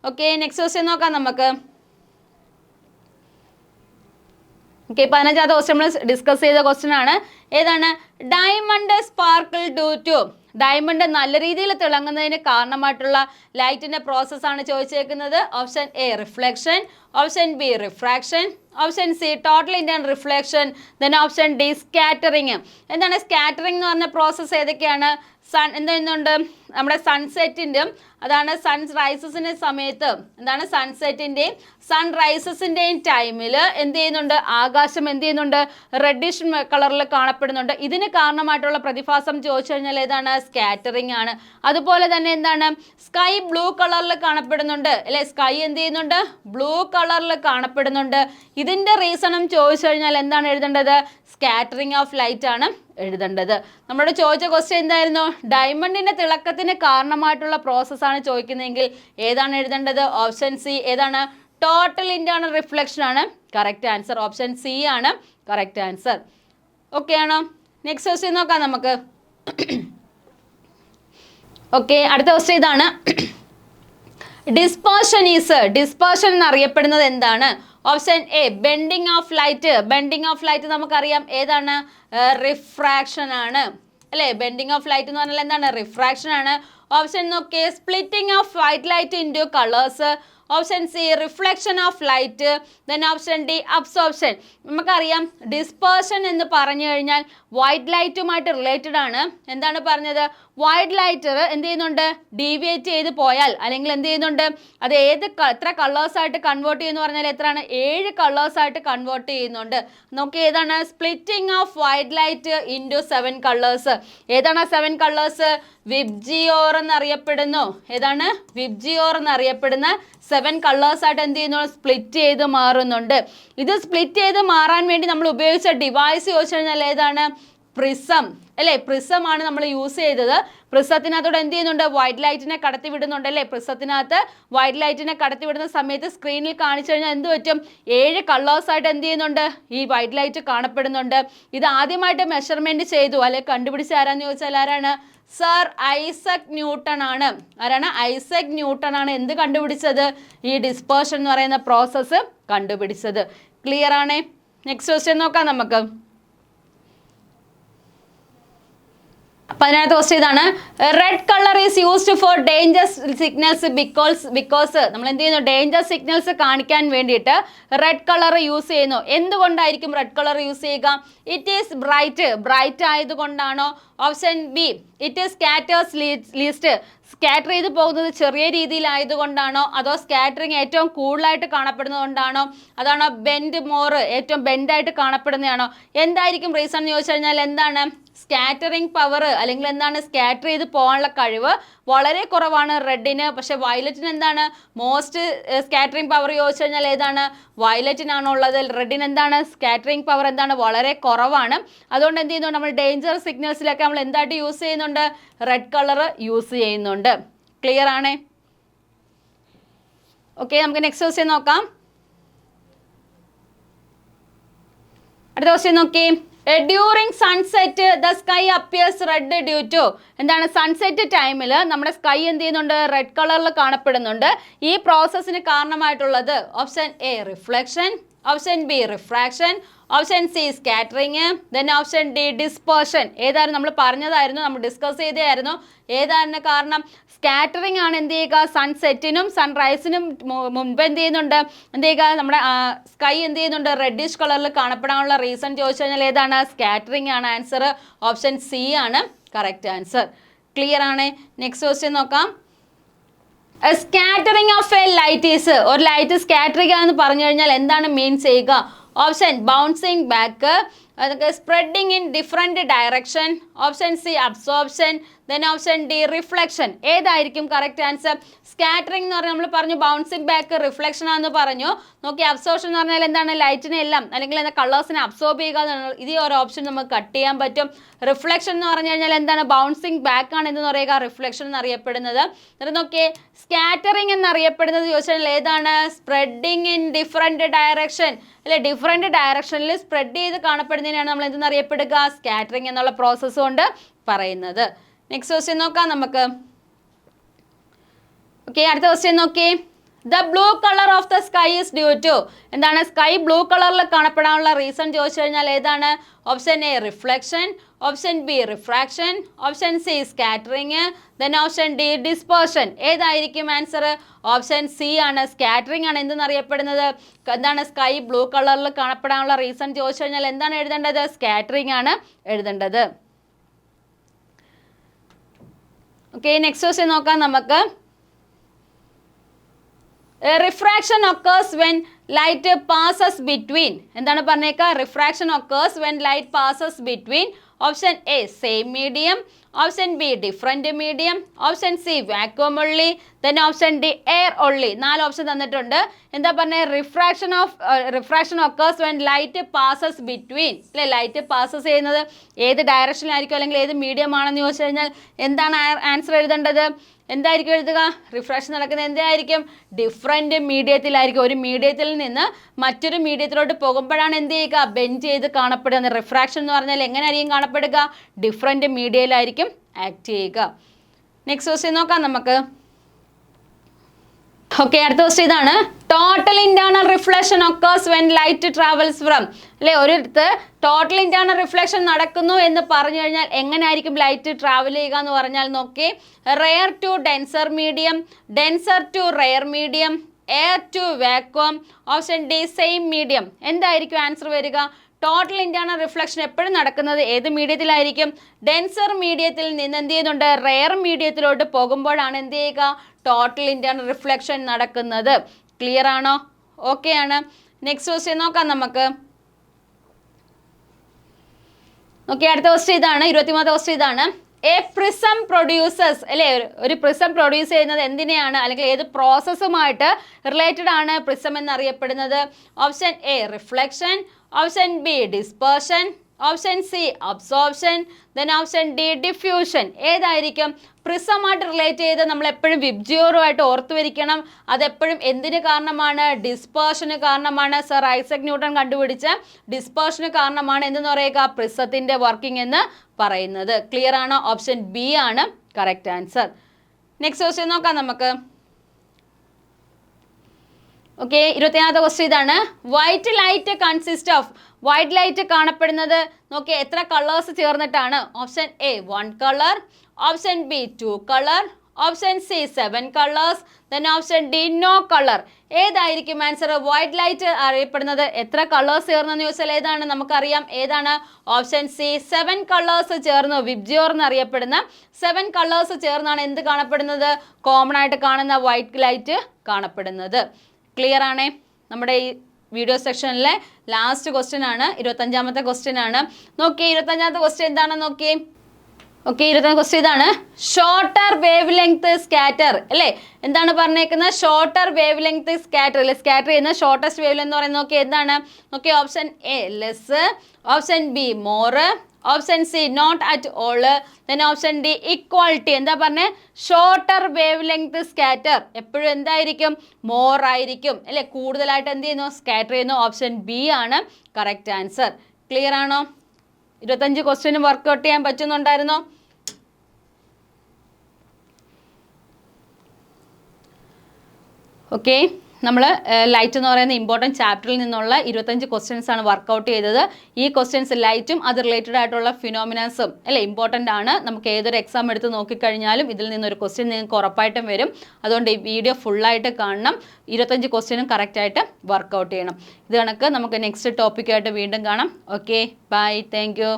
Okay, next question നോക്കാം നമുക്ക്. ഓക്കെ, 15ാമത്തെ ക്വസ്റ്റ്യൻ നമ്മൾ ഡിസ്കസ് ചെയ്ത ക്വസ്റ്റ്യൻ ആണ്. ഏതാണ്? Diamond sparkle due to, diamond നല്ല രീതിയിൽ തിളങ്ങുന്നതിന് കാരണമായിട്ടുള്ള ലൈറ്റിന്റെ പ്രോസസ്സാണ് ചോദിച്ചേക്കുന്നത്. Option A reflection, option B refraction, option C total internal reflection, then option D scattering. എന്താണ് സ്കാറ്ററിംഗ് എന്ന് പറഞ്ഞ പ്രോസസ്സ്? ഏതൊക്കെയാണ്? എന്തുണ്ട് നമ്മുടെ സൺസെറ്റിൻ്റെയും അതാണ് സൺറൈസസിൻ്റെ സമയത്ത്, എന്താണ് സൺസെറ്റിൻ്റെയും സൺറൈസസിൻ്റെയും ടൈമിൽ എന്ത് ചെയ്യുന്നുണ്ട്? ആകാശം എന്ത് ചെയ്യുന്നുണ്ട്? റെഡിഷ് കളറിൽ കാണപ്പെടുന്നുണ്ട്. ഇതിന് കാരണമായിട്ടുള്ള പ്രതിഭാസം ചോദിച്ചു കഴിഞ്ഞാൽ ഏതാണ്? സ്കാറ്ററിംഗ് ആണ്. അതുപോലെ തന്നെ എന്താണ്? സ്കൈ ബ്ലൂ കളറിൽ കാണപ്പെടുന്നുണ്ട്, അല്ലെ? സ്കൈ എന്ത് ചെയ്യുന്നുണ്ട്? ബ്ലൂ കളറിൽ കാണപ്പെടുന്നുണ്ട്. ഇതിൻ്റെ റീസണും ചോദിച്ചു കഴിഞ്ഞാൽ എന്താണ് എഴുതേണ്ടത്? സ്കാറ്ററിംഗ് ഓഫ് ലൈറ്റ് ആണ് എഴുതേണ്ടത്. നമ്മളോട് ചോദിച്ച ക്വസ്റ്റ്യൻ എന്തായിരുന്നു? ഡയമണ്ടിന്റെ തിളക്കത്തിന് കാരണമായിട്ടുള്ള പ്രോസസ്സാണ് ചോദിക്കുന്നതെങ്കിൽ ഏതാണ് എഴുതേണ്ടത്? Option C. ഏതാണ്? ടോട്ടൽ ഇന്റേണൽ റിഫ്ലക്ഷൻ ആണ് കറക്റ്റ് ആൻസർ. ഓപ്ഷൻ സി ആണ് കറക്റ്റ് ആൻസർ. ഓക്കെ ആണോ? നെക്സ്റ്റ് ക്വസ്റ്റ്യൻ നോക്കാം നമുക്ക്. ഓക്കെ, അടുത്ത ക്വസ്റ്റ്യൻ ഇതാണ്. ഡിസ്പേർഷൻ എന്നറിയപ്പെടുന്നത് എന്താണ്? Option A bending of light. Bending of light നമുക്കറിയാം ഏതാണ്? റിഫ്രാക്ഷൻ ആണ്, അല്ലേ? ബെൻഡിങ് ഓഫ് ലൈറ്റ് എന്ന് പറഞ്ഞാൽ എന്താണ്? റിഫ്രാക്ഷൻ ആണ്. ഓപ്ഷൻ നോക്കിയേ splitting of white light into colours. Option C reflection of light, then option D absorption. നമുക്കറിയാം ഡിസ്പേർഷൻ എന്ന് പറഞ്ഞു കഴിഞ്ഞാൽ വൈറ്റ് ലൈറ്റുമായിട്ട് റിലേറ്റഡ് ആണ്. എന്താണ് പറഞ്ഞത്? വൈറ്റ് ലൈറ്റ് എന്ത് ചെയ്യുന്നുണ്ട്? ഡീവിയേറ്റ് ചെയ്ത് പോയാൽ അല്ലെങ്കിൽ എന്ത് ചെയ്യുന്നുണ്ട്? അത് എത്ര കളേഴ്സായിട്ട് കൺവേർട്ട് ചെയ്യുന്നു പറഞ്ഞാൽ എത്രയാണ്? 7 കളേഴ്സായിട്ട് കൺവേർട്ട് ചെയ്യുന്നുണ്ട്. നോക്കി ഏതാണ്? Splitting of white light into 7 colours. ഏതാണ് 7 കളേഴ്സ്? വിബ്ജിയോർ എന്നറിയപ്പെടുന്നു. ഏതാണ്? വിബ്ജിയോർ എന്നറിയപ്പെടുന്ന 7 കളേഴ്സായിട്ട് എന്ത് ചെയ്യുന്നു? സ്പ്ലിറ്റ് ചെയ്ത് മാറുന്നുണ്ട്. ഇത് സ്പ്ലിറ്റ് ചെയ്ത് മാറാൻ വേണ്ടി നമ്മൾ ഉപയോഗിച്ച ഡിവൈസ് ചോദിച്ചു കഴിഞ്ഞാൽ ഏതാണ്? പ്രിസം, അല്ലേ? പ്രിസം ആണ് നമ്മൾ യൂസ് ചെയ്തത്. പ്രിസത്തിനകത്തോടെ എന്ത് ചെയ്യുന്നുണ്ട്? വൈറ്റ് ലൈറ്റിനെ കടത്തി വിടുന്നുണ്ട്, അല്ലേ? പ്രിസത്തിനകത്ത് വൈറ്റ് ലൈറ്റിനെ കടത്തി വിടുന്ന സമയത്ത് സ്ക്രീനിൽ കാണിച്ചു കഴിഞ്ഞാൽ എന്ത് പറ്റും? 7 കളേഴ്സായിട്ട് എന്ത് ചെയ്യുന്നുണ്ട്? ഈ വൈറ്റ് ലൈറ്റ് കാണപ്പെടുന്നുണ്ട്. ഇത് ആദ്യമായിട്ട് മെഷർമെന്റ് ചെയ്തു അല്ലെ കണ്ടുപിടിച്ച ആരാന്ന് ചോദിച്ചാൽ ആരാണ്? സർ ഐസക് ന്യൂട്ടൺ ആണ്. ആരാണ്? ഐസക് ന്യൂട്ടൺ ആണ് എന്ത് കണ്ടുപിടിച്ചത്? ഈ ഡിസ്പേർഷൻ എന്ന് പറയുന്ന പ്രോസസ്സ് കണ്ടുപിടിച്ചത്. ക്ലിയർ ആണേ? നെക്സ്റ്റ് ക്വസ്റ്റ്യൻ നോക്കാം നമുക്ക്. 15ാമത്തെ ക്വസ്റ്റ്യൻ ഇതാണ്. Red colour is used for danger signals because നമ്മൾ എന്ത് ചെയ്യുന്നു? ഡേഞ്ചർ സിഗ്നൽസ് കാണിക്കാൻ വേണ്ടിയിട്ട് റെഡ് കളർ യൂസ് ചെയ്യുന്നു. എന്തുകൊണ്ടായിരിക്കും റെഡ് കളർ യൂസ് ചെയ്യുക? ഇറ്റ് ഈസ് ബ്രൈറ്റ് ആയതുകൊണ്ടാണോ? Option B it is scatters least. Scatter ചെയ്ത് പോകുന്നത് ചെറിയ രീതിയിലായതുകൊണ്ടാണോ, അതോ സ്കാറ്ററിങ് ഏറ്റവും കൂടുതലായിട്ട് കാണപ്പെടുന്നതുകൊണ്ടാണോ, അതാണോ ബെൻഡ് മോർ ഏറ്റവും ബെൻഡായിട്ട് കാണപ്പെടുന്നതാണോ? എന്തായിരിക്കും റീസൺ എന്ന് ചോദിച്ചു കഴിഞ്ഞാൽ എന്താണ്? സ്കാറ്ററിങ് പവർ അല്ലെങ്കിൽ എന്താണ് സ്കാറ്റർ ചെയ്ത് പോകാനുള്ള കഴിവ് വളരെ കുറവാണ് റെഡിന്. പക്ഷെ വയലറ്റിന് എന്താണ് മോസ്റ്റ് സ്കാറ്ററിങ് പവർ ചോദിച്ചു കഴിഞ്ഞാൽ ഏതാണ്? വയലറ്റിനാണുള്ളത്. റെഡിന് എന്താണ് സ്കാറ്ററിങ് പവർ എന്താണ് വളരെ കുറവാണ്. അതുകൊണ്ട് എന്ത് ചെയ്യുന്നുണ്ട് നമ്മൾ ഡേഞ്ചർ സിഗ്നൽസിലൊക്കെ നമ്മൾ എന്തായിട്ട് യൂസ് ചെയ്യുന്നുണ്ട്? റെഡ് കളർ യൂസ് ചെയ്യുന്നുണ്ട്. ക്ലിയർ ആണേ? ഓക്കെ, നമുക്ക് നെക്സ്റ്റ് ക്വസ്റ്റ്യൻ നോക്കാം. അടുത്ത ക്വസ്റ്റ്യൻ നോക്കി. During sunset the sky appears red due to. എന്താണ്? സൺസെറ്റ് ടൈമിൽ നമ്മുടെ സ്കൈ എന്ത് ചെയ്യുന്നുണ്ട്? റെഡ് കളറിൽ കാണപ്പെടുന്നുണ്ട്. ഈ പ്രോസസ്സിന് കാരണമായിട്ടുള്ളത് option A reflection, option B refraction, option C scattering, then option D dispersion. ഏതായിരുന്നു? നമ്മൾ പറഞ്ഞതായിരുന്നു, നമ്മൾ ഡിസ്കസ് ചെയ്തതായിരുന്നു. ഏതായിരുന്നു കാരണം? സ്കാറ്ററിങ് ആണ് എന്ത് ചെയ്യുക? സൺസെറ്റിനും സൺറൈസിനും മുൻപ് എന്ത് ചെയ്യുന്നുണ്ട്? എന്ത് ചെയ്യുക? നമ്മുടെ സ്കൈ എന്ത് ചെയ്യുന്നുണ്ട്? റെഡിഷ് കളറിൽ കാണപ്പെടാനുള്ള റീസൺ ചോദിച്ചു കഴിഞ്ഞാൽ ഏതാണ്? സ്കാറ്ററിങ് ആണ് ആൻസർ. ഓപ്ഷൻ സി ആണ് കറക്റ്റ് ആൻസർ. ക്ലിയർ ആണ്? നെക്സ്റ്റ് ക്വസ്റ്റ്യൻ നോക്കാം. Scattering of A light is. ഒരു ലൈറ്റ് സ്കാറ്റർ ചെയ്യുക എന്ന് പറഞ്ഞു കഴിഞ്ഞാൽ എന്താണ് മീൻ ചെയ്യുക? ഓപ്ഷൻ ബൗൺസിങ് ബാക്ക്, അതൊക്കെ spreading in different direction, option C absorption, then option D reflection. ഏതായിരിക്കും കറക്റ്റ് ആൻസർ? സ്കാറ്ററിംഗ് എന്ന് പറഞ്ഞാൽ നമ്മൾ പറഞ്ഞു ബൗൺസിങ് ബാക്ക് റിഫ്ലക്ഷൻ ആണെന്ന് പറഞ്ഞു. നോക്കി അബ്സോർപ്ഷൻ എന്ന് പറഞ്ഞാൽ എന്താണ്? ലൈറ്റിനെ എല്ലാം അല്ലെങ്കിൽ എന്താ കളേഴ്സിനെ അബ്സോർബ് ചെയ്യുക എന്നാണ്. ഇത് ഒരു ഓപ്ഷൻ നമുക്ക് കട്ട് ചെയ്യാൻ പറ്റും. റിഫ്ലക്ഷൻ എന്ന് പറഞ്ഞു കഴിഞ്ഞാൽ എന്താണ്? ബൗൺസിങ് ബാക്ക് ആണ് എന്ന് പറയുക റിഫ്ലക്ഷൻ എന്നറിയപ്പെടുന്നത്. എന്നിട്ട് നോക്കിയേ സ്കാറ്ററിംഗ് എന്നറിയപ്പെടുന്നത് ചോദിച്ചാൽ ഏതാണ്? സ്പ്രെഡിങ് ഇൻ ഡിഫറെൻറ്റ് ഡയറക്ഷൻ അല്ലെ? ഡിഫറെൻറ്റ് ഡയറക്ഷനിൽ സ്പ്രെഡ് ചെയ്ത് കാണപ്പെടുന്നതിനാണ് നമ്മൾ എന്തെന്നറിയപ്പെടുക? സ്കാറ്ററിംഗ് എന്നുള്ള പ്രോസസ്സ് കൊണ്ട് പറയുന്നത്. നെക്സ്റ്റ് ക്വസ്റ്റ്യൻ നോക്കാം നമുക്ക്. ഓക്കെ, അടുത്ത ക്വസ്റ്റ്യൻ നോക്കി. The blue colour of the sky is due to. എന്താണ്? സ്കൈ ബ്ലൂ കളറിൽ കാണപ്പെടാനുള്ള റീസൺ ചോദിച്ചു കഴിഞ്ഞാൽ ഏതാണ്? Option A reflection, option B refraction, option C scattering, then option D dispersion. ഏതായിരിക്കും ആൻസർ? ഓപ്ഷൻ സി ആണ്. സ്കാറ്ററിംഗ് ആണ് എന്തെന്നറിയപ്പെടുന്നത്. എന്താണ്? സ്കൈ ബ്ലൂ കളറിൽ കാണപ്പെടാനുള്ള റീസൺ ചോദിച്ചു കഴിഞ്ഞാൽ എന്താണ് എഴുതേണ്ടത്? സ്കാറ്ററിംഗ് ആണ് എഴുതേണ്ടത്. ഓക്കെ, നെക്സ്റ്റ് ക്വസ്റ്റ്യൻ നോക്കാം നമുക്ക്. Refraction occurs when light passes between. എന്താണ് പറഞ്ഞേക്കുക? Refraction occurs when light passes between option A same medium, option B different medium, option C vacuum only, then option D air only. 4 option തന്നിട്ടുണ്ട്. എന്താ പറഞ്ഞത്? Refraction occurs when light passes between അല്ലെ? ലൈറ്റ് പാസസ് ചെയ്യുന്നത് ഏത് ഡയറക്ഷനിലായിരിക്കും അല്ലെങ്കിൽ ഏത് മീഡിയം ആണെന്ന് ചോദിച്ചു കഴിഞ്ഞാൽ എന്താണ് ആൻസർ എഴുതേണ്ടത്? എന്തായിരിക്കും എഴുതുക? റിഫ്രാക്ഷൻ നടക്കുന്നത് എന്തായിരിക്കും? ഡിഫറെൻറ്റ് മീഡിയത്തിലായിരിക്കും. ഒരു മീഡിയത്തിൽ നിന്ന് മറ്റൊരു മീഡിയത്തിലോട്ട് പോകുമ്പോഴാണ് എന്ത് ചെയ്യുക? ബെൻഡ് ചെയ്ത് കാണപ്പെടുന്നത്. റിഫ്രാക്ഷൻ എന്ന് പറഞ്ഞാൽ എങ്ങനെയായിരിക്കും കാണപ്പെടുക? ഡിഫറെൻറ്റ് മീഡിയയിലായിരിക്കും ആക്ട് ചെയ്യുക. നെക്സ്റ്റ് ക്വസ്റ്റ്യൻ നോക്കാം നമുക്ക്. ഓക്കെ, അടുത്ത ക്വസ്റ്റ്യൻ ഇതാണ്. Total internal reflection occurs when light travels from അല്ലെ? ഒരിടത്ത് ടോട്ടൽ ഇന്റേണൽ റിഫ്ലക്ഷൻ നടക്കുന്നു എന്ന് പറഞ്ഞു കഴിഞ്ഞാൽ എങ്ങനെയായിരിക്കും ലൈറ്റ് ട്രാവൽ ചെയ്യുക എന്ന് പറഞ്ഞാൽ നോക്കി. Rare to denser medium, denser to rare medium, air to vacuum, option D same medium. എന്തായിരിക്കും ആൻസർ വരിക? ടോട്ടൽ ഇന്റേണൽ റിഫ്ലക്ഷൻ എപ്പോഴും നടക്കുന്നത് ഏത് മീഡിയത്തിലായിരിക്കും? ഡെൻസർ മീഡിയത്തിൽ നിന്ന് എന്ത് ചെയ്യുന്നുണ്ട്? റെയർ മീഡിയത്തിലോട്ട് പോകുമ്പോഴാണ് എന്ത് ചെയ്യുക? ടോട്ടൽ ഇന്റേണൽ റിഫ്ലക്ഷൻ നടക്കുന്നത്. ക്ലിയർ ആണോ? ഓക്കെ ആണ്. നെക്സ്റ്റ് ക്വസ്റ്റ്യൻ നോക്കാം നമുക്ക്. ഓക്കെ, അടുത്ത ക്വസ്റ്റ്യൻ ഇതാണ്. 23ാമത്തെ ക്വസ്റ്റ്യൻ ഇതാണ്. എ പ്രിസം പ്രൊഡ്യൂസേഴ്സ് അല്ലേ? ഒരു പ്രിസം പ്രൊഡ്യൂസ് ചെയ്യുന്നത് എന്തിനെയാണ് അല്ലെങ്കിൽ ഏത് പ്രോസസ്സുമായിട്ട് റിലേറ്റഡ് ആണ് പ്രിസം എന്നറിയപ്പെടുന്നത്? Option A reflection, option B dispersion, option C absorption, then option D diffusion. ഏതായിരിക്കും? പ്രിസമായിട്ട് റിലേറ്റ് ചെയ്ത് നമ്മൾ എപ്പോഴും വിബ്ജിയോറുമായിട്ട് ഓർത്തു വരിക്കണം. അതെപ്പോഴും എന്തിന് കാരണമാണ്? ഡിസ്പേർഷന് കാരണമാണ്. സർ ഐസക് ന്യൂട്ടൺ കണ്ടുപിടിച്ച ഡിസ്പേർഷന് കാരണമാണ് എന്തെന്ന് പറയുക? പ്രിസത്തിൻ്റെ വർക്കിംഗ് എന്ന് പറയുന്നത്. ക്ലിയർ ആണോ? ഓപ്ഷൻ ബി ആണ് കറക്റ്റ് ആൻസർ. നെക്സ്റ്റ് ക്വസ്റ്റ്യൻ നോക്കാം നമുക്ക്. ഓക്കെ, 24ാമത്തെ ക്വസ്റ്റ്യൻ ഇതാണ്. White light consist of. White light കാണപ്പെടുന്നത് നോക്കി എത്ര കളേഴ്സ് ചേർന്നിട്ടാണ്? Option A 1 colour, option B 2 colour, option C 7 colours, then option D no colour. ഏതായിരിക്കും ആൻസർ? വൈറ്റ് ലൈറ്റ് അറിയപ്പെടുന്നത് എത്ര കളേഴ്സ് ചേർന്നെന്ന് ചോദിച്ചാൽ ഏതാണ്? നമുക്കറിയാം ഏതാണ്? ഓപ്ഷൻ സി 7 കളേഴ്സ് ചേർന്നു. വിബ്ജിയോർ എന്നറിയപ്പെടുന്ന 7 കളേഴ്സ് ചേർന്നാണ് എന്ത് കാണപ്പെടുന്നത്? കോമൺ ആയിട്ട് കാണുന്ന വൈറ്റ് ലൈറ്റ് കാണപ്പെടുന്നത്. ക്ലിയർ ആണേ? നമ്മുടെ ഈ വീഡിയോ സെക്ഷനിലെ ലാസ്റ്റ് ക്വസ്റ്റ്യൻ ആണ്, 25ാമത്തെ ക്വസ്റ്റ്യൻ ആണ്. നോക്കിയേ 25ാമത്തെ ക്വസ്റ്റ്യൻ എന്താണെന്ന് നോക്കിയേ. ഓക്കെ, 25 ക്വസ്റ്റ്യൻ ഇതാണ്. ഷോർട്ടർ വേവ് ലെങ്ത് സ്കാറ്റർ അല്ലേ? എന്താണ് പറഞ്ഞേക്കുന്നത്? ഷോർട്ടർ വേവ് ലെങ്ത് സ്കാറ്റർ അല്ലെ? സ്കാറ്റർ ചെയ്യുന്ന ഷോർട്ടസ്റ്റ് വേവ് ലെങ്ത് എന്ന് പറയുന്നത് നോക്കി എന്താണ്? നോക്കി option A less, option B more, option C not at all, then option D equality. എന്താ പറഞ്ഞേ? ഷോർട്ടർ വേവ് ലെങ്ത് സ്കാറ്റർ എപ്പോഴും എന്തായിരിക്കും? മോർ ആയിരിക്കും അല്ലേ? കൂടുതലായിട്ട് എന്ത് ചെയ്യുന്നു? സ്കാറ്റർ ചെയ്യുന്നു. ഓപ്ഷൻ ബി ആണ് കറക്റ്റ് ആൻസർ. ക്ലിയർ ആണോ? 25 ക്വസ്റ്റ്യനും വർക്ക്ഔട്ട് ചെയ്യാൻ പറ്റുന്നുണ്ടായിരുന്നോ? ഓക്കെ, നമ്മൾ ലൈറ്റ് എന്ന് പറയുന്ന ഇമ്പോർട്ടൻറ്റ് ചാപ്റ്ററിൽ നിന്നുള്ള 25 ക്വസ്റ്റ്യൻസ് ആണ് വർക്കൗട്ട് ചെയ്തത്. ഈ ക്വസ്റ്റ്യൻസ് ലൈറ്റും അത് റിലേറ്റഡ് ആയിട്ടുള്ള ഫിനോമിനാസും അല്ലേ ഇമ്പോർട്ടൻ്റ് ആണ്. നമുക്ക് ഏതൊരു എക്സാം എടുത്ത് നോക്കിക്കഴിഞ്ഞാലും ഇതിൽ നിന്നൊരു ക്വസ്റ്റ്യൻ നിങ്ങൾക്ക് ഉറപ്പായിട്ടും വരും. അതുകൊണ്ട് ഈ വീഡിയോ ഫുള്ളായിട്ട് കാണണം. 25 ക്വസ്റ്റ്യനും കറക്റ്റായിട്ട് വർക്കൗട്ട് ചെയ്യണം. ഇത് കണക്ക് നമുക്ക് നെക്സ്റ്റ് ടോപ്പിക്കായിട്ട് വീണ്ടും കാണാം. Okay, bye, thank U.